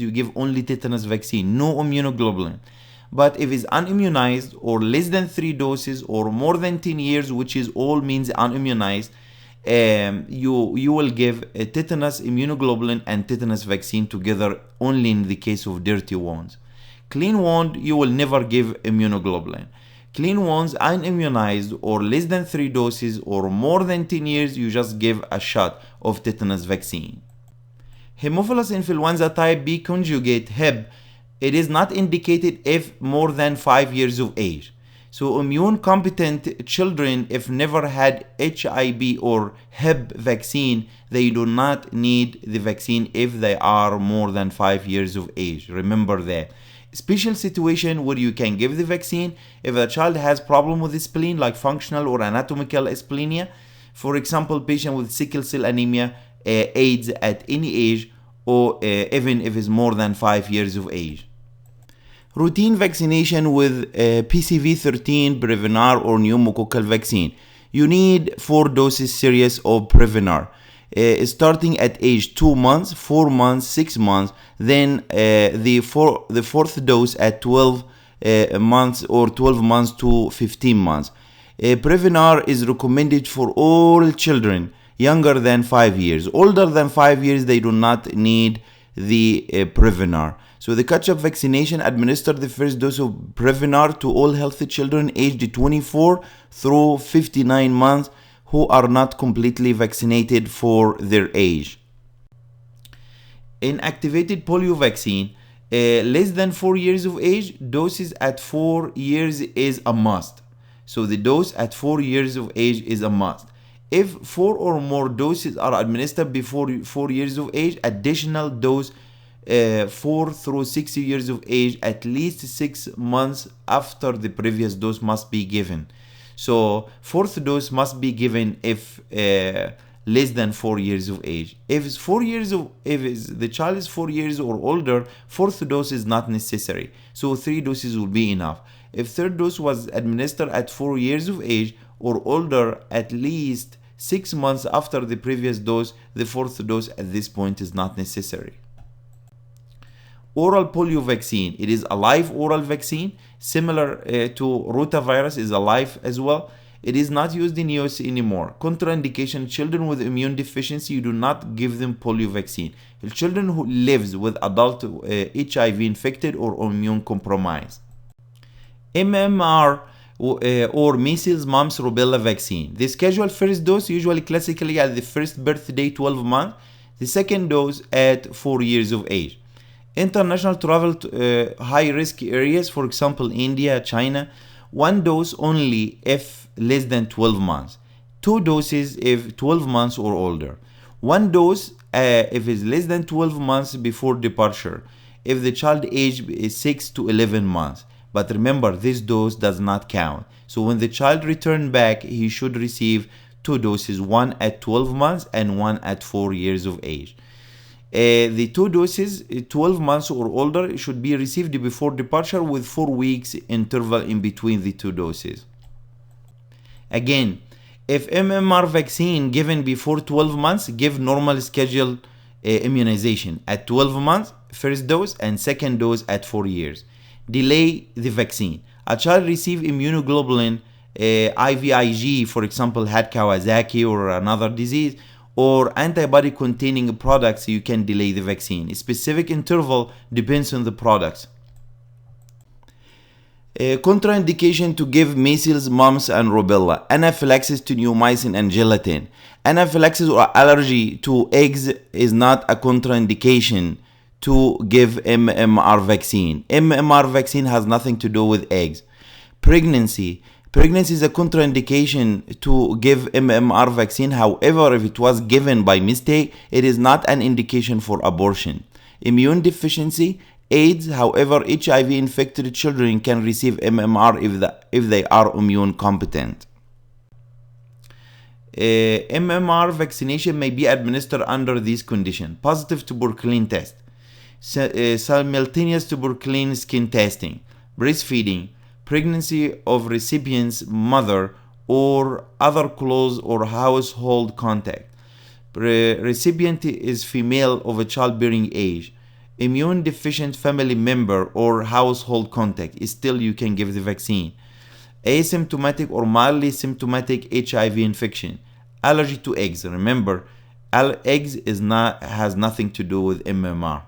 you give only tetanus vaccine, no immunoglobulin. But if it's unimmunized or less than 3 doses or more than 10 years, which is all means unimmunized, you will give a tetanus, immunoglobulin, and tetanus vaccine together only in the case of dirty wounds. Clean wound, you will never give immunoglobulin. Clean ones, unimmunized, or less than 3 doses, or more than 10 years, you just give a shot of tetanus vaccine. Haemophilus influenza type B conjugate Hep, it is not indicated if more than 5 years of age. So immune competent children, if never had HIV or Hep vaccine, they do not need the vaccine if they are more than 5 years of age. Remember that. Special situation where you can give the vaccine if a child has problem with the spleen, like functional or anatomical asplenia. For example, patient with sickle cell anemia, AIDS at any age, or even if it's more than 5 years of age. Routine vaccination with PCV13, Prevnar, or pneumococcal vaccine. You need 4 doses series of Prevnar, starting at age 2 months, 4 months, 6 months, then the fourth dose at 12 months or 12 months to 15 months. Prevnar is recommended for all children younger than 5 years. Older than 5 years, they do not need the Prevnar. So the catch-up vaccination, administered the first dose of Prevnar to all healthy children aged 24 through 59 months who are not completely vaccinated for their age. Inactivated polio vaccine, less than 4 years of age, doses at 4 years is a must. So the dose at 4 years of age is a must. If 4 or more doses are administered before 4 years of age, additional dose 4 through 6 years of age, at least 6 months after the previous dose must be given. So fourth dose must be given if less than 4 years of age. If the child is 4 years or older, fourth dose is not necessary. So 3 doses will be enough. If third dose was administered at 4 years of age or older, at least 6 months after the previous dose, the fourth dose at this point is not necessary. Oral polio vaccine, it is a live oral vaccine, similar to rotavirus, is alive as well. It is not used in US anymore. Contraindication, children with immune deficiency, you do not give them polio vaccine. The children who lives with adult HIV infected or immune compromised. MMR or measles, mumps, rubella vaccine. The scheduled first dose usually classically at the first birthday 12 months, the second dose at 4 years of age. International travel to high-risk areas, for example, India, China, 1 dose only if less than 12 months. 2 doses if 12 months or older. 1 dose if it's less than 12 months before departure, if the child age is 6 to 11 months. But remember, this dose does not count. So when the child returns back, he should receive 2 doses, 1 at 12 months and 1 at 4 years of age. The 2 doses, 12 months or older, should be received before departure with 4 weeks interval in between the 2 doses. Again, if MMR vaccine given before 12 months, give normal scheduled immunization at 12 months, first dose, and second dose at 4 years. Delay the vaccine. A child receive immunoglobulin IVIG, for example, had Kawasaki or another disease, or antibody containing products, you can delay the vaccine. A specific interval depends on the products. Contraindication to give measles, mumps, and rubella. Anaphylaxis to neomycin and gelatin. Anaphylaxis or allergy to eggs is not a contraindication to give MMR vaccine. MMR vaccine has nothing to do with eggs. Pregnancy is a contraindication to give MMR vaccine. However, if it was given by mistake, it is not an indication for abortion. Immune deficiency, AIDS. However, HIV infected children can receive MMR if they are immune competent. MMR vaccination may be administered under these conditions: positive tuberculin test, simultaneous tuberculin skin testing, breastfeeding, pregnancy of recipient's mother or other close or household contact. Recipient is female of a childbearing age. Immune deficient family member or household contact, still you can give the vaccine. Asymptomatic or mildly symptomatic HIV infection. Allergy to eggs. Remember, eggs has nothing to do with MMR.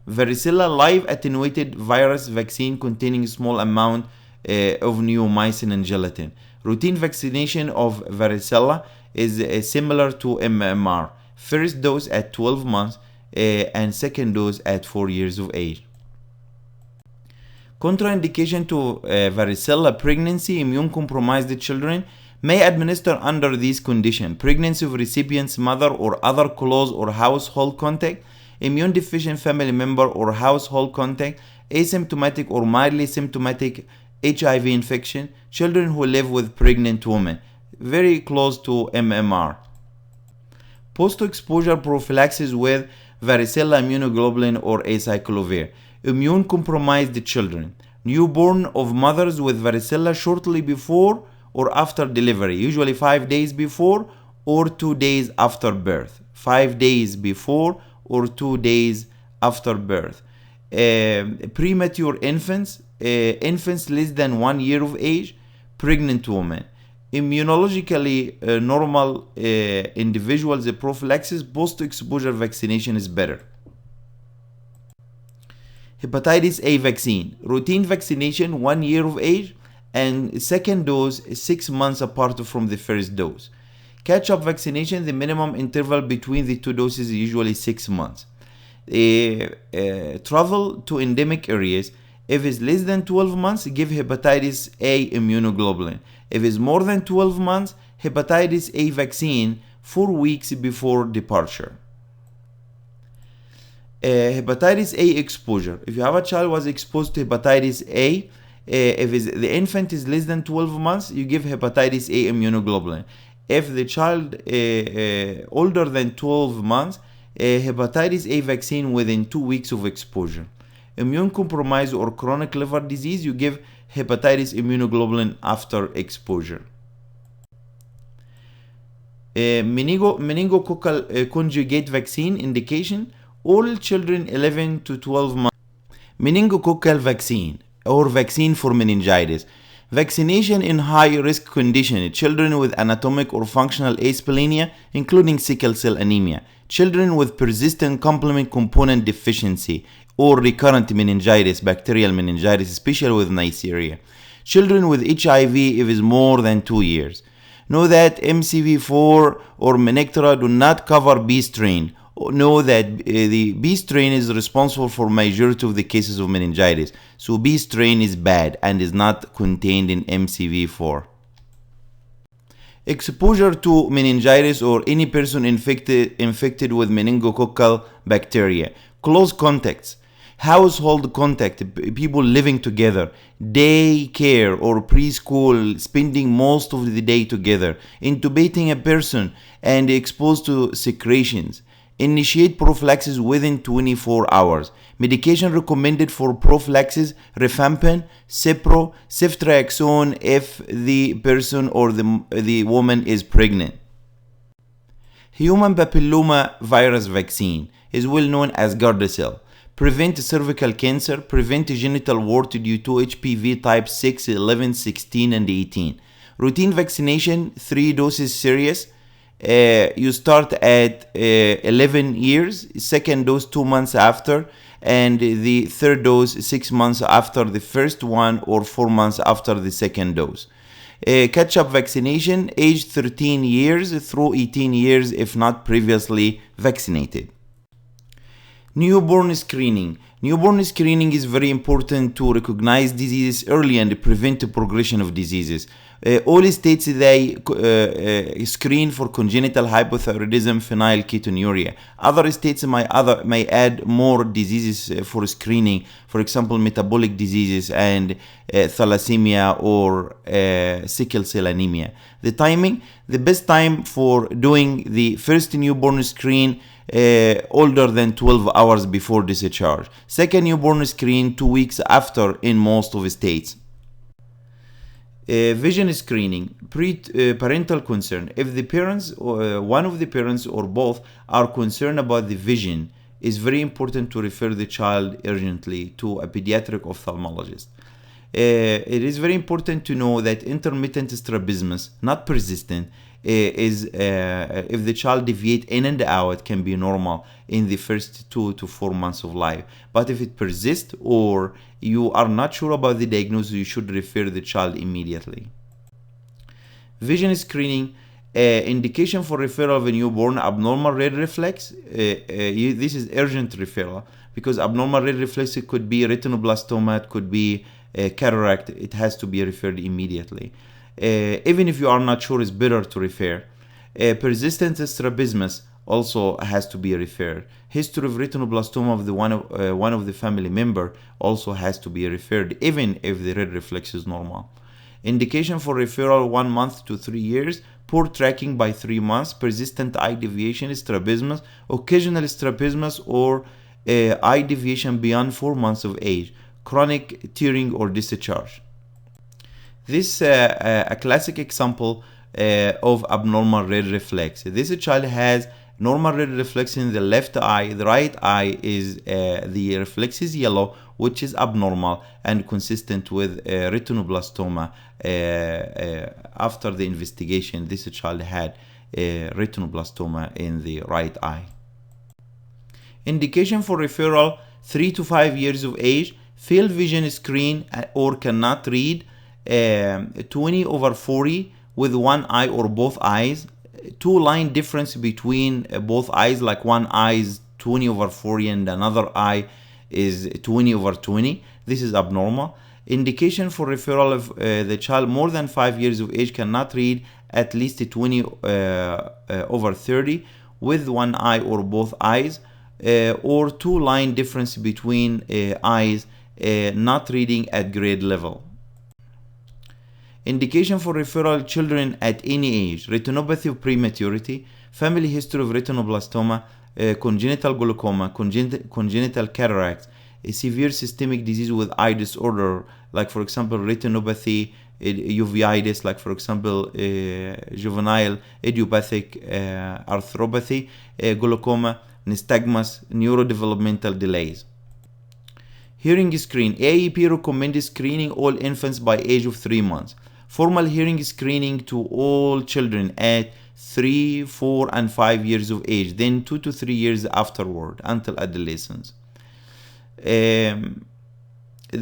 Varicella live attenuated virus vaccine containing small amount of neomycin and gelatin. Routine vaccination of varicella is similar to MMR. First dose at 12 months and second dose at 4 years of age. Contraindication to varicella: pregnancy, immune-compromised children may administer under these conditions: pregnancy of recipient's mother or other close or household contact, immune-deficient family member or household contact, asymptomatic or mildly symptomatic HIV infection, children who live with pregnant women, very close to MMR. Post-exposure prophylaxis with varicella immunoglobulin or acyclovir. Immune-compromised children, newborn of mothers with varicella shortly before or after delivery, usually 5 days before or 2 days after birth. 5 days before or 2 days after birth. Premature infants, infants less than 1 year of age, pregnant women. Immunologically normal individuals, the prophylaxis post-exposure vaccination is better. Hepatitis A vaccine, routine vaccination 1 year of age and second dose 6 months apart from the first dose. Catch-up vaccination, the minimum interval between the 2 doses is usually 6 months. Travel to endemic areas. If it's less than 12 months, give hepatitis A immunoglobulin. If it's more than 12 months, hepatitis A vaccine 4 weeks before departure. Hepatitis A exposure. If you have a child who was exposed to hepatitis A, if the infant is less than 12 months, you give hepatitis A immunoglobulin. If the child older than 12 months, hepatitis A vaccine within 2 weeks of exposure. Immune compromised or chronic liver disease, you give hepatitis immunoglobulin after exposure. Meningococcal conjugate vaccine indication, all children 11 to 12 months. Meningococcal vaccine or vaccine for meningitis. Vaccination in high-risk condition, children with anatomic or functional asplenia, including sickle cell anemia, children with persistent complement component deficiency or recurrent meningitis, bacterial meningitis, especially with Neisseria, children with HIV if it's more than 2 years. Know that MCV4 or Menectra do not cover B strain. Know that the B strain is responsible for majority of the cases of meningitis. So B strain is bad and is not contained in MCV4. Exposure to meningitis or any person infected with meningococcal bacteria. Close contacts, household contact, people living together, daycare or preschool, spending most of the day together, intubating a person and exposed to secretions. Initiate prophylaxis within 24 hours. Medication recommended for prophylaxis: rifampin, Cipro, ceftriaxone if the person or the woman is pregnant. Human papilloma virus vaccine is well known as Gardasil. Prevent cervical cancer, prevent genital wart due to HPV type 6, 11, 16, and 18. Routine vaccination, 3 doses serious. You start at 11 years, second dose 2 months after, and the third dose 6 months after the first one or 4 months after the second dose. Catch-up vaccination, age 13 years through 18 years if not previously vaccinated. Newborn screening. Newborn screening is very important to recognize diseases early and prevent the progression of diseases. All states they screen for congenital hypothyroidism, phenylketonuria. Other states may add more diseases for screening, for example, metabolic diseases and thalassemia or sickle cell anemia. The timing, the best time for doing the first newborn screen older than 12 hours before discharge. Second newborn screen 2 weeks after in most of the states. Vision screening, parental concern. If the parents, one of the parents or both, are concerned about the vision, it's very important to refer the child urgently to a pediatric ophthalmologist. It is very important to know that intermittent strabismus, not persistent, if the child deviate in and out, can be normal in the first 2 to 4 months of life. But if it persists or you are not sure about the diagnosis, you should refer the child immediately. Vision screening. Indication for referral of a newborn: abnormal red reflex. This is urgent referral, because abnormal red reflex, it could be retinoblastoma, it could be cataract. It has to be referred immediately. Even if you are not sure, it's better to refer. Persistent strabismus also has to be referred. History of retinoblastoma of the one of the family member also has to be referred, even if the red reflex is normal. Indication for referral: 1 month to 3 years. Poor tracking by 3 months. Persistent eye deviation, strabismus, occasional strabismus, or eye deviation beyond 4 months of age. Chronic tearing or discharge. This a classic example of abnormal red reflex. This child has normal red reflex in the left eye. The right eye is the reflex is yellow, which is abnormal and consistent with retinoblastoma. After the investigation, this child had retinoblastoma in the right eye. Indication for referral: 3 to 5 years of age. Failed vision screen or cannot read. 20/40 with one eye or both eyes. 2-line difference between both eyes, like one eye is 20/40 and another eye is 20/20. This is abnormal. Indication for referral of the child more than 5 years of age, cannot read, at least 20/30 with one eye or both eyes, or 2-line difference between eyes, not reading at grade level. Indication for referral: children at any age. Retinopathy of prematurity, family history of retinoblastoma, congenital glaucoma, congenital cataracts, a severe systemic disease with eye disorder, like for example retinopathy, uveitis, like for example juvenile idiopathic arthropathy, glaucoma, nystagmus, neurodevelopmental delays. Hearing screen. AEP recommends screening all infants by age of 3 months. Formal hearing screening to all children at 3, 4, and 5 years of age, then 2 to 3 years afterward until adolescence.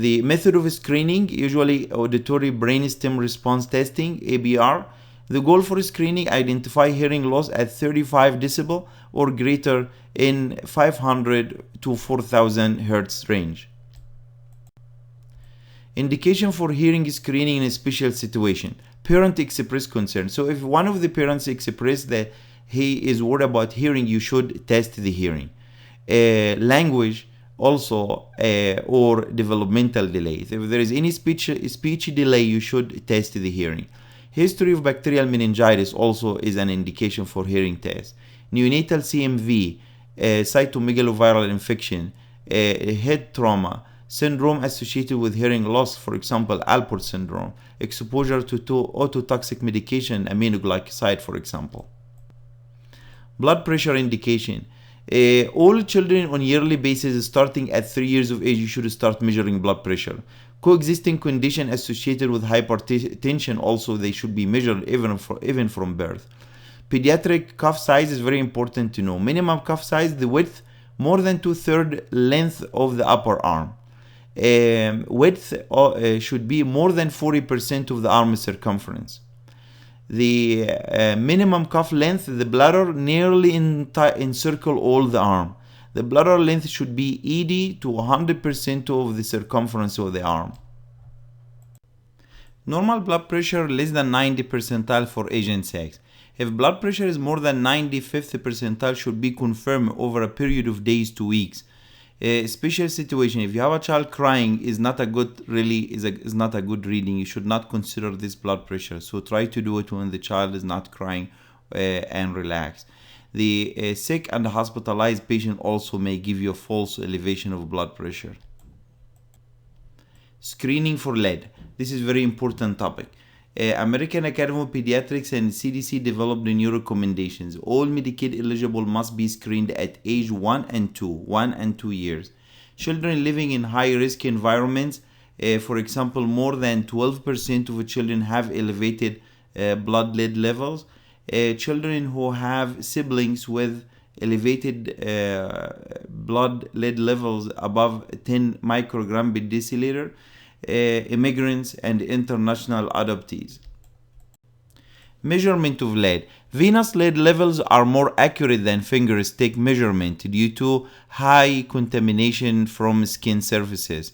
The method of screening: usually auditory brainstem response testing, ABR. The goal for screening: identify hearing loss at 35 decibel or greater in 500 to 4000 Hz range. Indication for hearing screening in a special situation: parent express concern. So if one of the parents express that he is worried about hearing, you should test the hearing. Language also, or developmental delays. If there is any speech delay, you should test the hearing. History of bacterial meningitis also is an indication for hearing test. Neonatal CMV, cytomegaloviral infection, head trauma, syndrome associated with hearing loss, for example, Alport syndrome, exposure to ototoxic medication, aminoglycoside, for example. Blood pressure indication. All children on yearly basis, starting at 3 years of age, you should start measuring blood pressure. Coexisting condition associated with hypertension also, they should be measured even from birth. Pediatric cuff size is very important to know. Minimum cuff size: the width more than 2/3 length of the upper arm. Width should be more than 40% of the arm circumference. The minimum cuff length: the bladder nearly encircle all the arm. The bladder length should be 80 to 100% of the circumference of the arm. Normal blood pressure less than 90 percentile for age and sex. If blood pressure is more than 95th percentile, should be confirmed over a period of days to weeks. Special situation: if you have a child crying, is not a good reading. You should not consider this blood pressure. So try to do it when the child is not crying and relax. The sick and hospitalized patient also may give you a false elevation of blood pressure. Screening for lead. This is very important topic. American Academy of Pediatrics and CDC developed new recommendations. All Medicaid eligible must be screened at age 1 and 2 years. Children living in high risk environments, for example, more than 12% of children have elevated blood lead levels. children who have siblings with elevated blood lead levels above 10 microgram per deciliter, immigrants and international adoptees. Measurement of lead. Venous lead levels are more accurate than finger stick measurement due to high contamination from skin surfaces.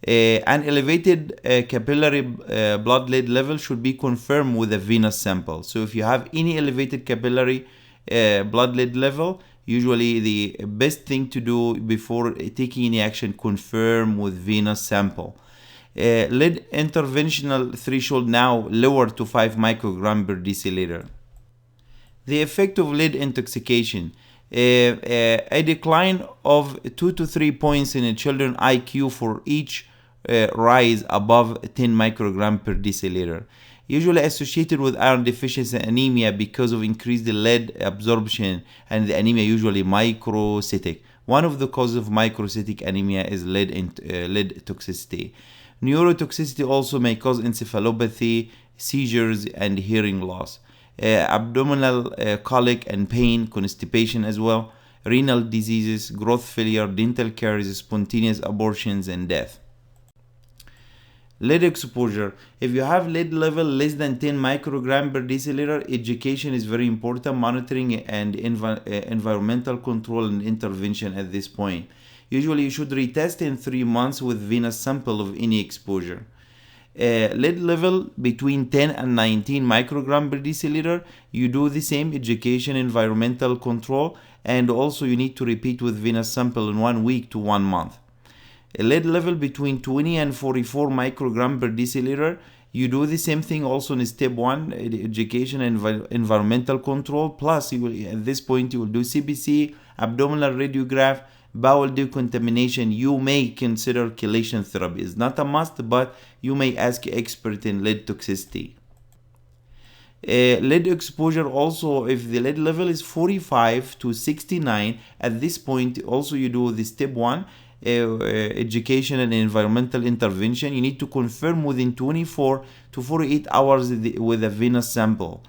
An elevated capillary blood lead level should be confirmed with a venous sample. So if you have any elevated capillary blood lead level, usually the best thing to do before taking any action, confirm with venous sample. Lead interventional threshold now lowered to 5 microgram per deciliter. The effect of lead intoxication. A decline of 2 to 3 points in a children's IQ for each rise above 10 microgram per deciliter. Usually associated with iron deficiency and anemia because of increased lead absorption, and the anemia usually microcytic. One of the causes of microcytic anemia is lead toxicity. Neurotoxicity also may cause encephalopathy, seizures, and hearing loss. Abdominal colic and pain, constipation as well, renal diseases, growth failure, dental caries, spontaneous abortions, and death. Lead exposure. If you have lead level less than 10 microgram per deciliter, education is very important, monitoring and environmental control and intervention at this point. Usually you should retest in 3 months with venous sample of any exposure. Lead level between 10 and 19 microgram per deciliter, you do the same education, environmental control, and also you need to repeat with venous sample in 1 week to 1 month. A lead level between 20 and 44 microgram per deciliter, you do the same thing also in step 1, education and environmental control, plus you will, at this point you will do CBC, abdominal radiograph, bowel decontamination. You may consider chelation therapy. It's not a must, but you may ask expert in lead toxicity. Lead exposure also, if the lead level is 45 to 69, at this point also you do the step 1, education and environmental intervention. You need to confirm within 24 to 48 hours with a venous sample.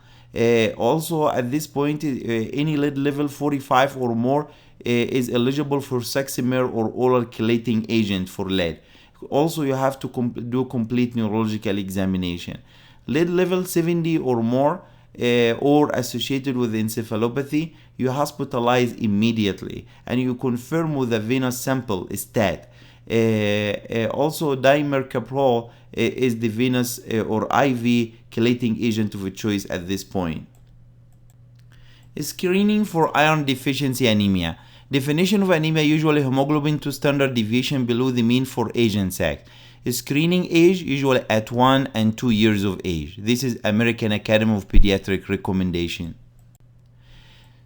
Also at this point, any lead level 45 or more is eligible for Saxamer or oral chelating agent for lead. Also, you have to do complete neurological examination. Lead level 70 or more or associated with encephalopathy, you hospitalize immediately and you confirm with a venous sample stat. Also, dimercaprol is the venous or IV chelating agent of choice at this point. Screening for iron deficiency anemia. Definition of anemia: usually hemoglobin to standard deviation below the mean for age and sex. Screening age usually at 1 and 2 years of age. This is American Academy of Pediatric recommendation.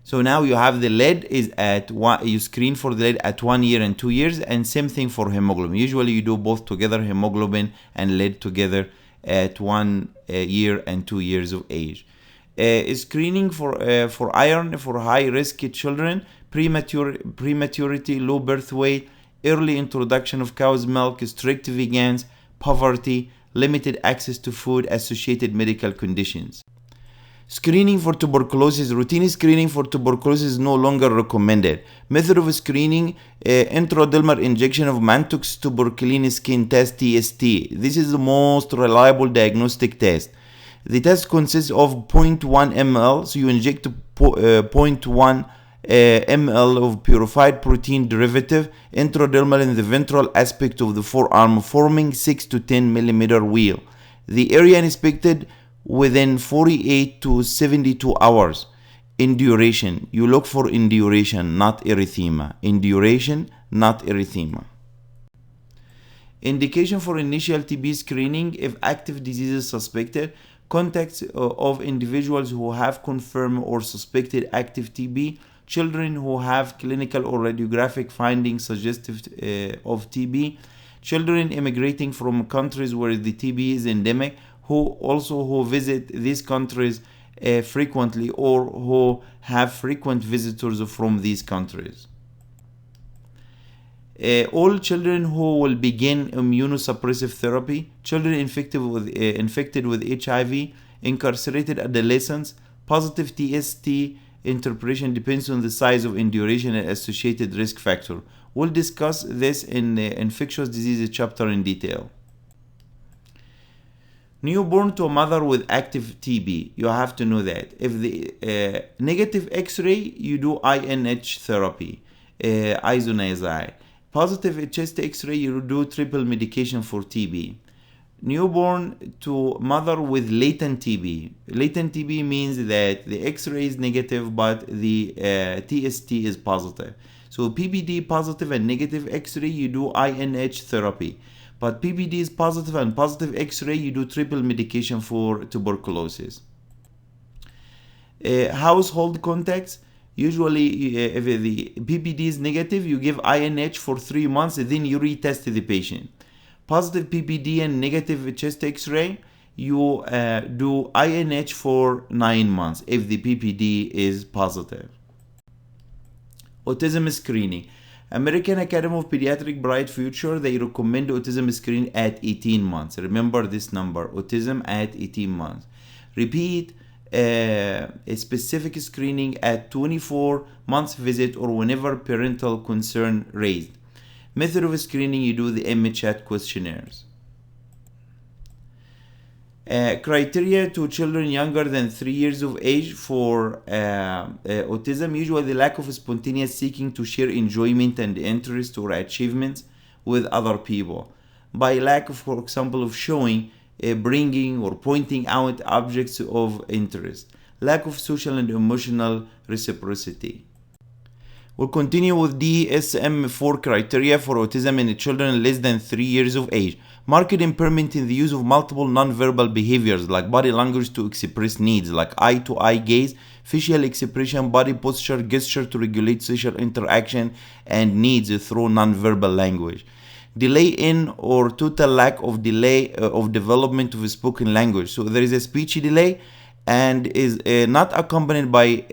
So now you have the lead is at 1, you screen for the lead at 1 year and 2 years, and same thing for hemoglobin. Usually you do both together, hemoglobin and lead together at 1 year and 2 years of age. Screening for iron for high risk children, prematurity, low birth weight, early introduction of cow's milk, strict vegans, poverty, limited access to food, associated medical conditions. Screening for tuberculosis. Routine screening for tuberculosis is no longer recommended. Method of screening: intradermal injection of Mantoux tuberculin skin test TST. This is the most reliable diagnostic test. The test consists of 0.1 ml, so you inject 0.1 ml of purified protein derivative intradermal in the ventral aspect of the forearm, forming 6 to 10 millimeter wheal. The area inspected within 48 to 72 hours. In duration, you look for induration, not erythema. Induration, not erythema. Indication for initial TB screening: if active disease is suspected, contacts of individuals who have confirmed or suspected active TB, children who have clinical or radiographic findings suggestive of TB, children immigrating from countries where the TB is endemic, who visit these countries frequently or who have frequent visitors from these countries. All children who will begin immunosuppressive therapy, children infected with HIV, incarcerated adolescents, Positive TST interpretation depends on the size of induration and associated risk factor. We'll discuss this in the infectious diseases chapter in detail. Newborn to a mother with active TB, you have to know that. If the negative X-ray, you do INH therapy, isoniazid. Positive chest X-ray, you do triple medication for TB. Newborn to mother with latent TB. Latent TB means that the X-ray is negative but the TST is positive. So PBD positive and negative X-ray, you do INH therapy. But PBD is positive and positive X-ray, you do triple medication for tuberculosis. Household contacts, usually if the PBD is negative, you give INH for 3 months and then you retest the patient. Positive PBD and negative chest X-ray, you do INH for 9 months if the PPD is positive. Autism screening. American Academy of Pediatric Bright Future, they recommend autism screening at 18 months. Remember this number, autism at 18 months. Repeat a specific screening at 24 months visit or whenever parental concern raised. Method of screening, you do the MChat questionnaires. Criteria to children younger than 3 years of age for autism, usually the lack of spontaneous seeking to share enjoyment and interest or achievements with other people. By lack of, for example, of showing, bringing or pointing out objects of interest. Lack of social and emotional reciprocity. We'll continue with DSM-4 criteria for autism in children less than 3 years of age. Marked impairment in the use of multiple nonverbal behaviors like body language to express needs, like eye-to-eye gaze, facial expression, body posture, gesture to regulate social interaction, and needs through nonverbal language. Delay in or total lack of delay of development of spoken language. So there is a speech delay and is not accompanied by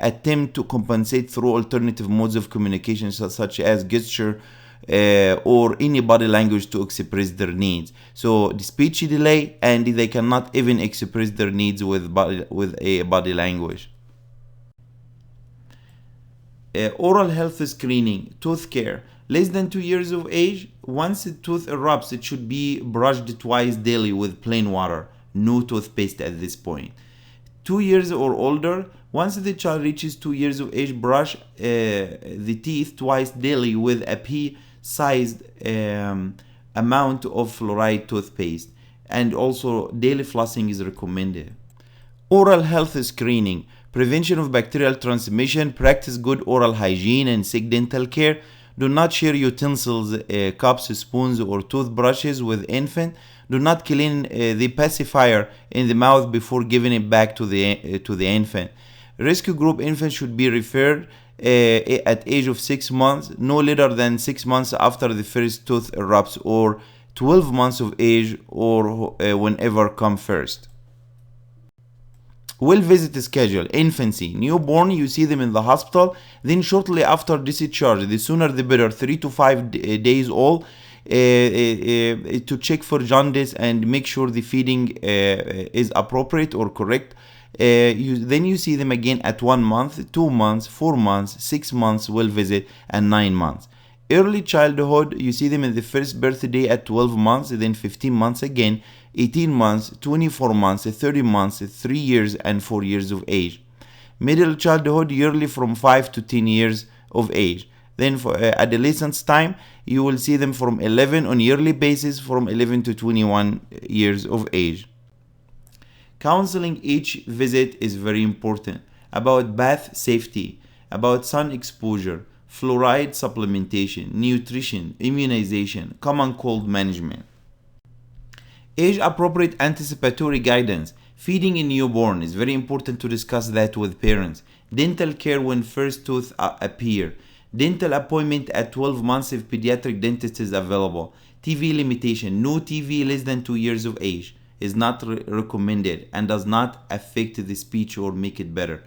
attempt to compensate through alternative modes of communication such as gesture or any body language to express their needs. So the speech delay, and they cannot even express their needs with a body language. Oral health screening, tooth care. Less than 2 years of age, once a tooth erupts, it should be brushed twice daily with plain water. No toothpaste at this point. 2 years or older, once the child reaches 2 years of age, brush the teeth twice daily with a pea-sized amount of fluoride toothpaste, and also daily flossing is recommended. Oral health screening, prevention of bacterial transmission, practice good oral hygiene and seek dental care. Do not share utensils, cups, spoons, or toothbrushes with infant. Do not clean the pacifier in the mouth before giving it back to the infant. Risk group infants should be referred at age of 6 months, no later than 6 months after the first tooth erupts, or 12 months of age, or whenever come first. Well visit schedule. Infancy. Newborn, you see them in the hospital. Then shortly after discharge, the sooner the better, 3 to 5 days old, to check for jaundice and make sure the feeding is appropriate or correct. Then you see them again at 1 month, 2 months, 4 months, 6 months well visit, and 9 months. Early childhood, you see them in the first birthday at 12 months, then 15 months again, 18 months, 24 months, 30 months, 3 years, and 4 years of age. Middle childhood, yearly from 5 to 10 years of age. Then for adolescence time, you will see them from 11 on yearly basis from 11 to 21 years of age. Counseling each visit is very important about bath safety, about sun exposure, fluoride supplementation, nutrition, immunization, common cold management. Age-appropriate anticipatory guidance. Feeding in newborn is very important to discuss that with parents. Dental care when first tooth appear. Dental appointment at 12 months if pediatric dentist is available. TV limitation. No TV less than 2 years of age is not recommended and does not affect the speech or make it better.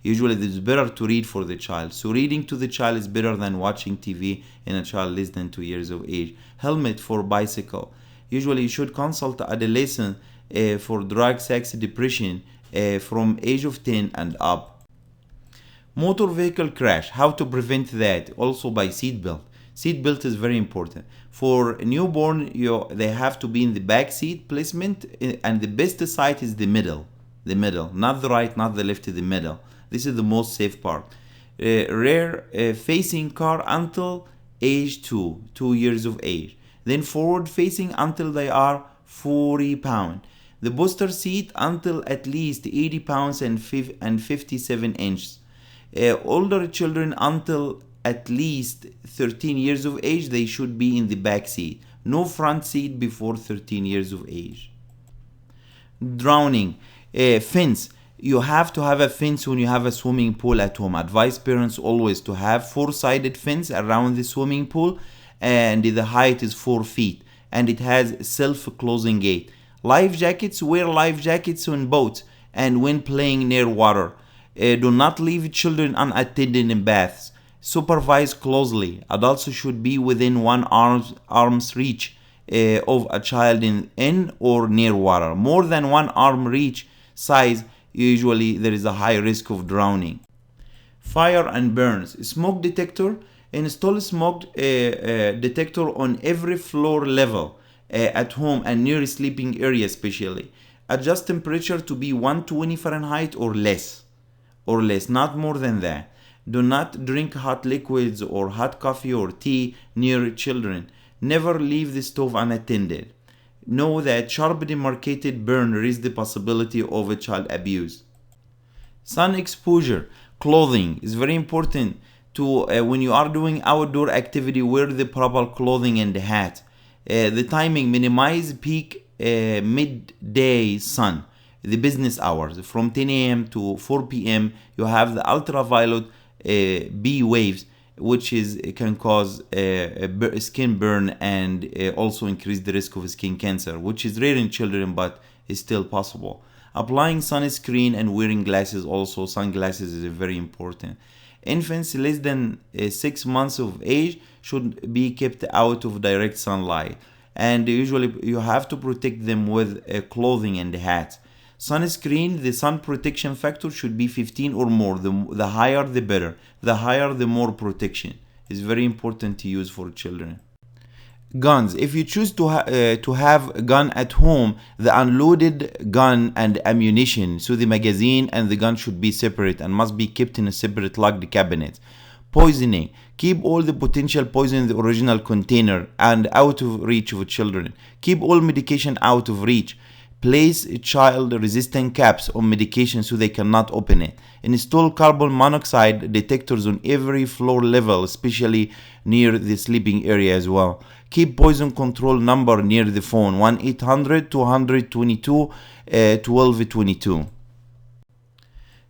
Usually it is better to read for the child. So reading to the child is better than watching TV in a child less than 2 years of age. Helmet for bicycle. Usually you should consult adolescent for drug, sex, depression from age of 10 and up. Motor vehicle crash, how to prevent that? Also by seat belt. Seat belt is very important. For a newborn, they have to be in the back seat placement, and the best side is the middle, not the right, not the left, the middle. This is the most safe part. Rear facing car until age 2 years of age. Then forward facing until they are 40 pounds. The booster seat until at least 80 pounds and 57 inches. Older children until at least 13 years of age, they should be in the back seat. No front seat before 13 years of age. Drowning. Fence. You have to have a fence when you have a swimming pool at home. Advise parents always to have 4-sided fence around the swimming pool, and the height is 4 feet, and it has self-closing gate. Life jackets. Wear life jackets on boats and when playing near water. Do not leave children unattended in baths. Supervise closely. Adults should be within one arm's reach of a child in or near water. More than one arm reach size, usually there is a high risk of drowning. Fire and burns. Smoke detector. Install a smoke detector on every floor level at home and near sleeping area especially. Adjust temperature to be 120 Fahrenheit or less, not more than that. Do not drink hot liquids or hot coffee or tea near children. Never leave the stove unattended. Know that sharp demarcated burn raises the possibility of a child abuse. Sun exposure. Clothing is very important to when you are doing outdoor activity, wear the proper clothing and the hat. The timing, minimize peak midday sun. The business hours from 10 a.m. to 4 p.m. you have the ultraviolet B waves, which can cause skin burn and also increase the risk of skin cancer, which is rare in children but is still possible. Applying sunscreen and wearing glasses, also sunglasses, is very important. Infants less than 6 months of age should be kept out of direct sunlight, and usually you have to protect them with clothing and hats. Sunscreen, the sun protection factor should be 15 or more. The higher the better. The higher the more protection. It's very important to use for children. Guns. If you choose to have a gun at home, the unloaded gun and ammunition, so the magazine and the gun should be separate and must be kept in a separate locked cabinet. Poisoning. Keep all the potential poison in the original container and out of reach of children. Keep all medication out of reach. Place child-resistant caps on medication so they cannot open it. Install carbon monoxide detectors on every floor level, especially near the sleeping area as well. Keep poison control number near the phone, 1-800-222-1222.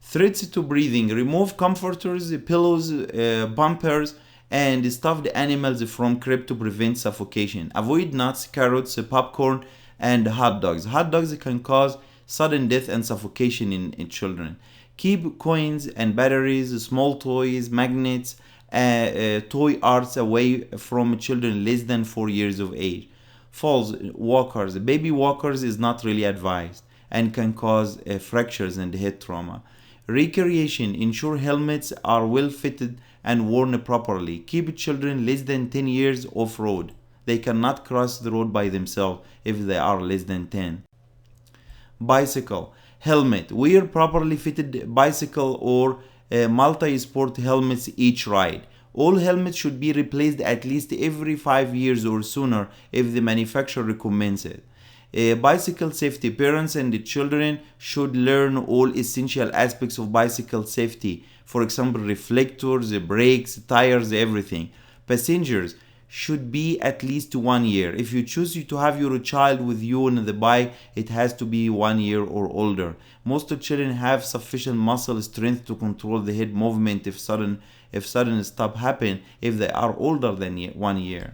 Threats to breathing. Remove comforters, pillows, bumpers, and stuffed animals from crib to prevent suffocation. Avoid nuts, carrots, popcorn, and hot dogs. Hot dogs can cause sudden death and suffocation in children. Keep coins and batteries, small toys, magnets, toy arts away from children less than 4 years of age. Falls, walkers. Baby walkers is not really advised and can cause fractures and head trauma. Recreation. Ensure helmets are well fitted and worn properly. Keep children less than 10 years off-road. They cannot cross the road by themselves if they are less than 10. Bicycle. Helmet. Wear properly fitted bicycle or multi-sport helmets each ride. All helmets should be replaced at least every 5 years or sooner if the manufacturer recommends it. Bicycle safety. Parents and the children should learn all essential aspects of bicycle safety. For example, reflectors, brakes, tires, everything. Passengers should be at least 1 year. If you choose to have your child with you on the bike, it has to be 1 year or older. Most children have sufficient muscle strength to control the head movement if sudden stop happen if they are older than 1 year.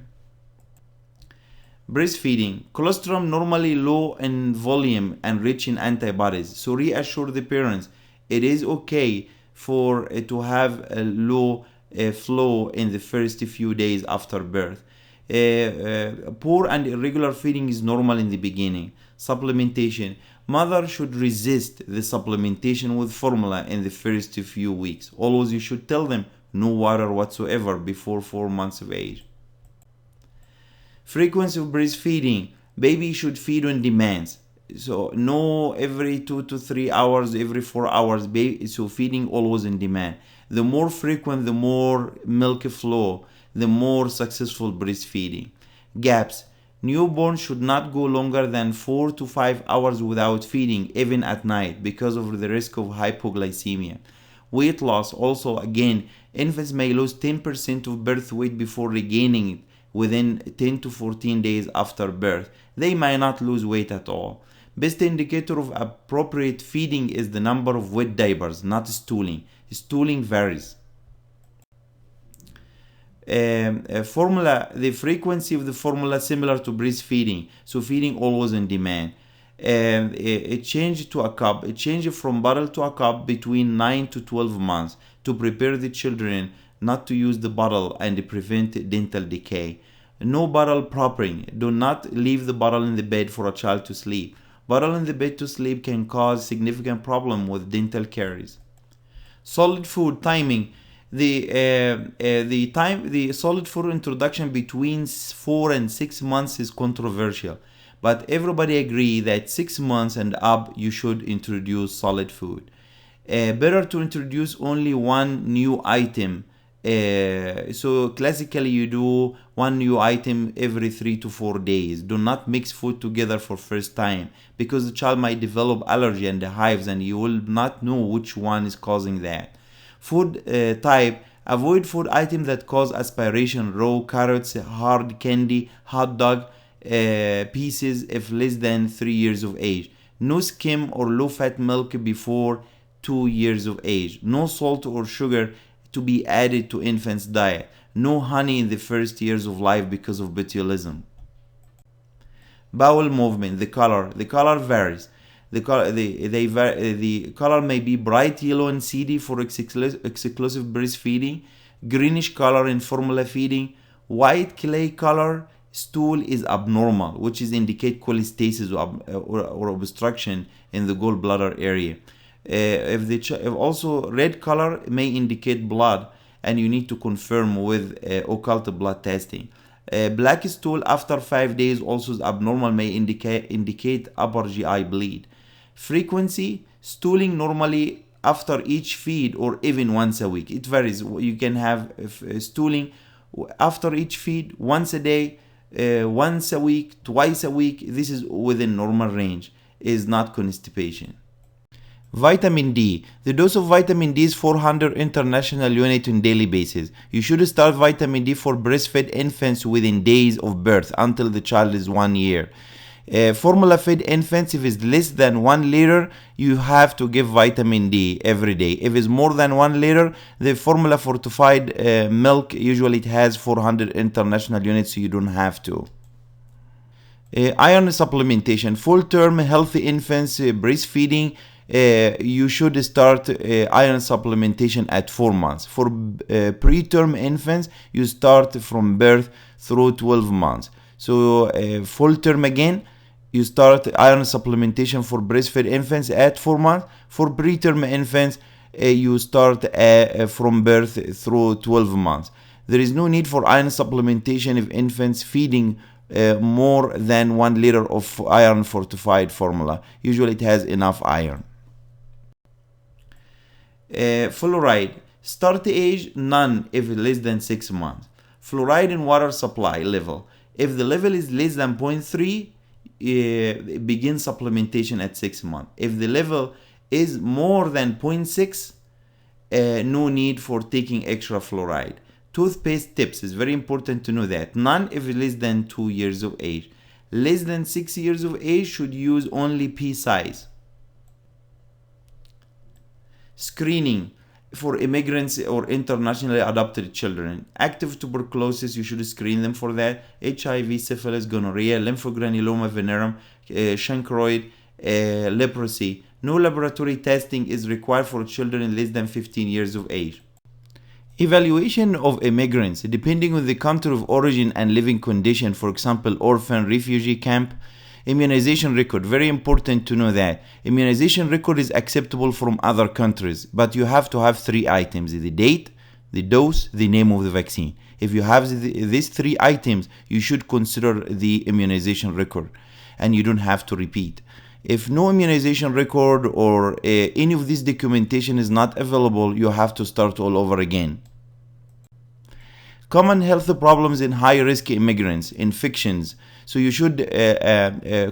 Breastfeeding. Colostrum normally low in volume and rich in antibodies, so reassure the parents it is okay to have a low flow in the first few days after birth. Poor and irregular feeding is normal in the beginning. Supplementation. Mother should resist the supplementation with formula in the first few weeks. Always you should tell them no water whatsoever before 4 months of age. Frequency of breastfeeding. Baby should feed on demands. So no every 2 to 3 hours, every 4 hours. So feeding always in demand. The more frequent, the more milk flow, the more successful breastfeeding. Gaps. Newborn should not go longer than 4 to 5 hours without feeding, even at night, because of the risk of hypoglycemia. Weight loss. Also, again, infants may lose 10% of birth weight before regaining it within 10 to 14 days after birth. They may not lose weight at all. Best indicator of appropriate feeding is the number of wet diapers, not stooling. Stooling varies. Formula, the frequency of the formula similar to breastfeeding, so feeding always in demand. It changed to a cup. It changed from bottle to a cup between 9 to 12 months to prepare the children not to use the bottle and prevent dental decay. No bottle propping. Do not leave the bottle in the bed for a child to sleep. Bottle in the bed to sleep can cause significant problem with dental caries. Solid food timing. The solid food introduction between 4 and 6 months is controversial, but everybody agree that 6 months and up you should introduce solid food. Better to introduce only one new item. So classically you do one new item every 3 to 4 days. Do not mix food together for first time, because the child might develop allergy and hives and you will not know which one is causing that. Food type. Avoid food items that cause aspiration. Raw carrots, hard candy, hot dog pieces if less than 3 years of age. No skim or low fat milk before 2 years of age. No salt or sugar to be added to infants' diet. No honey in the first years of life because of botulism. Bowel movement. The color varies. The color may be bright yellow and seedy for exclusive breastfeeding, greenish color in formula feeding. White clay color stool is abnormal, which is indicate cholestasis or obstruction in the gallbladder area. If also red color may indicate blood, and you need to confirm with occult blood testing. Black stool after 5 days also is abnormal, may indicate upper GI bleed. Frequency. Stooling normally after each feed or even once a week. It varies. You can have stooling after each feed, once a day, once a week, twice a week. This is within normal range, is not constipation. Vitamin D. The dose of vitamin D is 400 international units on daily basis. You should start vitamin D for breastfed infants within days of birth until the child is 1 year. Formula fed infants, if it's less than 1 liter, you have to give vitamin D every day. If it's more than 1 liter, the formula fortified milk, usually it has 400 international units, so you don't have to. Iron supplementation. Full term healthy infants breastfeeding, you should start iron supplementation at 4 months. For preterm infants, you start from birth through 12 months. So full term again, you start iron supplementation for breastfed infants at 4 months. For preterm infants, you start from birth through 12 months. There is no need for iron supplementation if infants feeding more than 1 liter of iron fortified formula. Usually it has enough iron. Fluoride. Start age, none if less than 6 months. Fluoride in water supply level. If the level is less than 0.3, begin supplementation at 6 months. If the level is more than 0.6, no need for taking extra fluoride. Toothpaste tips is very important to know that. None if less than 2 years of age. Less than 6 years of age should use only pea size. Screening for immigrants or internationally adopted children. Active tuberculosis, you should screen them for that. HIV, syphilis, gonorrhea, lymphogranuloma venerum, chancroid, leprosy. No laboratory testing is required for children less than 15 years of age. Evaluation of immigrants. Depending on the country of origin and living condition, for example, orphan, refugee camp, Immunization record, very important to know that. Immunization record is acceptable from other countries, but you have to have 3 items: the date, the dose, the name of the vaccine. If you have these 3 items, you should consider the immunization record, and you don't have to repeat. If no immunization record or any of this documentation is not available, you have to start all over again. Common health problems in high-risk immigrants, infections. So you should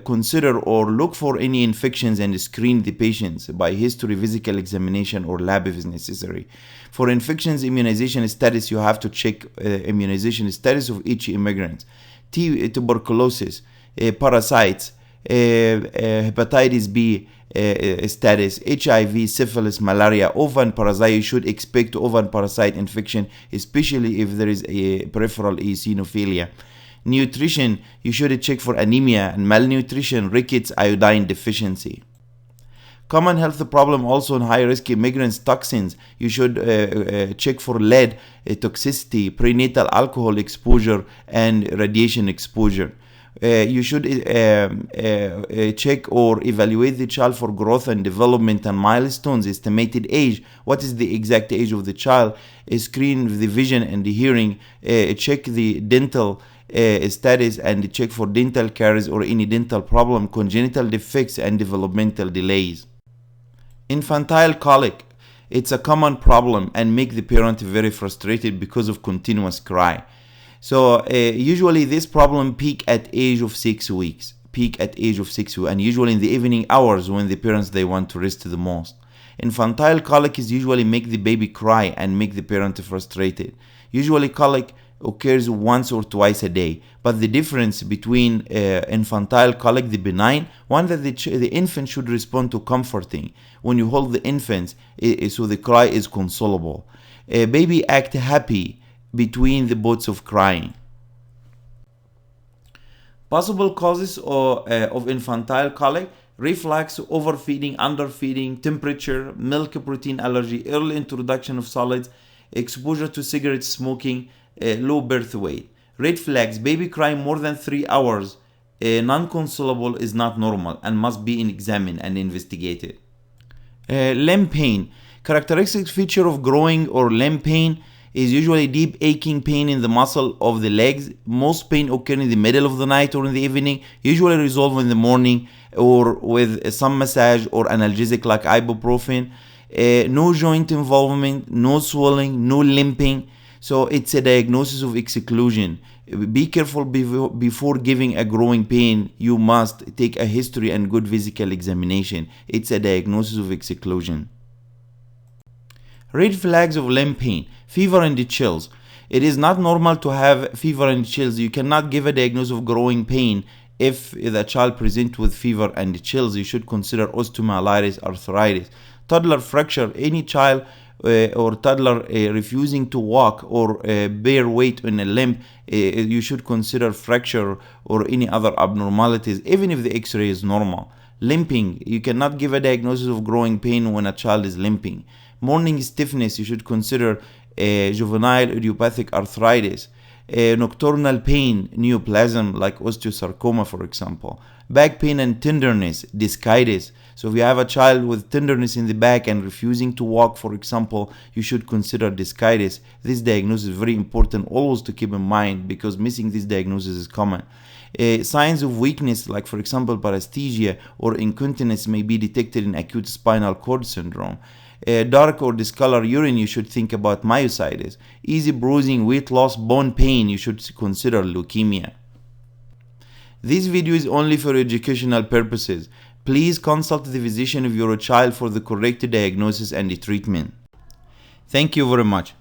consider or look for any infections and screen the patients by history, physical examination, or lab if necessary. For infections, immunization status, you have to check immunization status of each immigrant. Tuberculosis, parasites, Hepatitis B status, HIV, syphilis, malaria, ovan parasite. You should expect ovan parasite infection, especially if there is a peripheral eosinophilia. Nutrition, you should check for anemia and malnutrition, rickets, iodine deficiency. Common health problem also in high-risk immigrants, toxins. You should check for lead toxicity, prenatal alcohol exposure, and radiation exposure. You should check or evaluate the child for growth and development and milestones, estimated age. What is the exact age of the child? Screen the vision and the hearing. Check the dental status and check for dental caries or any dental problem, congenital defects, and developmental delays. Infantile colic. It's a common problem and make the parent very frustrated because of continuous cry. So usually this problem peak at age of 6 weeks. And usually in the evening hours when the parents they want to rest the most. Infantile colic is usually make the baby cry and make the parent frustrated. Usually colic occurs once or twice a day, but the difference between infantile colic, the benign one, that the infant should respond to comforting when you hold the infant, so the cry is consolable. Baby act happy between the bouts of crying. Possible causes of infantile colic: reflux, overfeeding, underfeeding, temperature, milk protein allergy, early introduction of solids, exposure to cigarette smoking, low birth weight. Red flags: baby crying more than 3 hours, non-consolable, is not normal and must be examined and investigated. Limb pain. Characteristic feature of growing or limb pain is usually deep aching pain in the muscle of the legs. Most pain occur in the middle of the night or in the evening, usually resolve in the morning or with some massage or analgesic like ibuprofen. No joint involvement, no swelling, no limping. So it's a diagnosis of exclusion. Be careful before giving a growing pain. You must take a history and good physical examination. It's a diagnosis of exclusion. Red flags of limb pain: fever and chills. It is not normal to have fever and chills. You cannot give a diagnosis of growing pain if the child presents with fever and chills. You should consider osteomyelitis, arthritis. Toddler fracture: any child or toddler refusing to walk or bear weight on a limb, you should consider fracture or any other abnormalities, even if the x-ray is normal. Limping: you cannot give a diagnosis of growing pain when a child is limping. Morning stiffness: you should consider juvenile idiopathic arthritis. Nocturnal pain, neoplasm like osteosarcoma for example. Back pain and tenderness, discitis. So if you have a child with tenderness in the back and refusing to walk for example, you should consider discitis. This diagnosis is very important always to keep in mind because missing this diagnosis is common. Signs of weakness like for example paresthesia or incontinence may be detected in acute spinal cord syndrome. Dark or discolored urine, you should think about myositis. Easy bruising, weight loss, bone pain, you should consider leukemia. This video is only for educational purposes. Please consult the physician of your child for the correct diagnosis and the treatment. Thank you very much.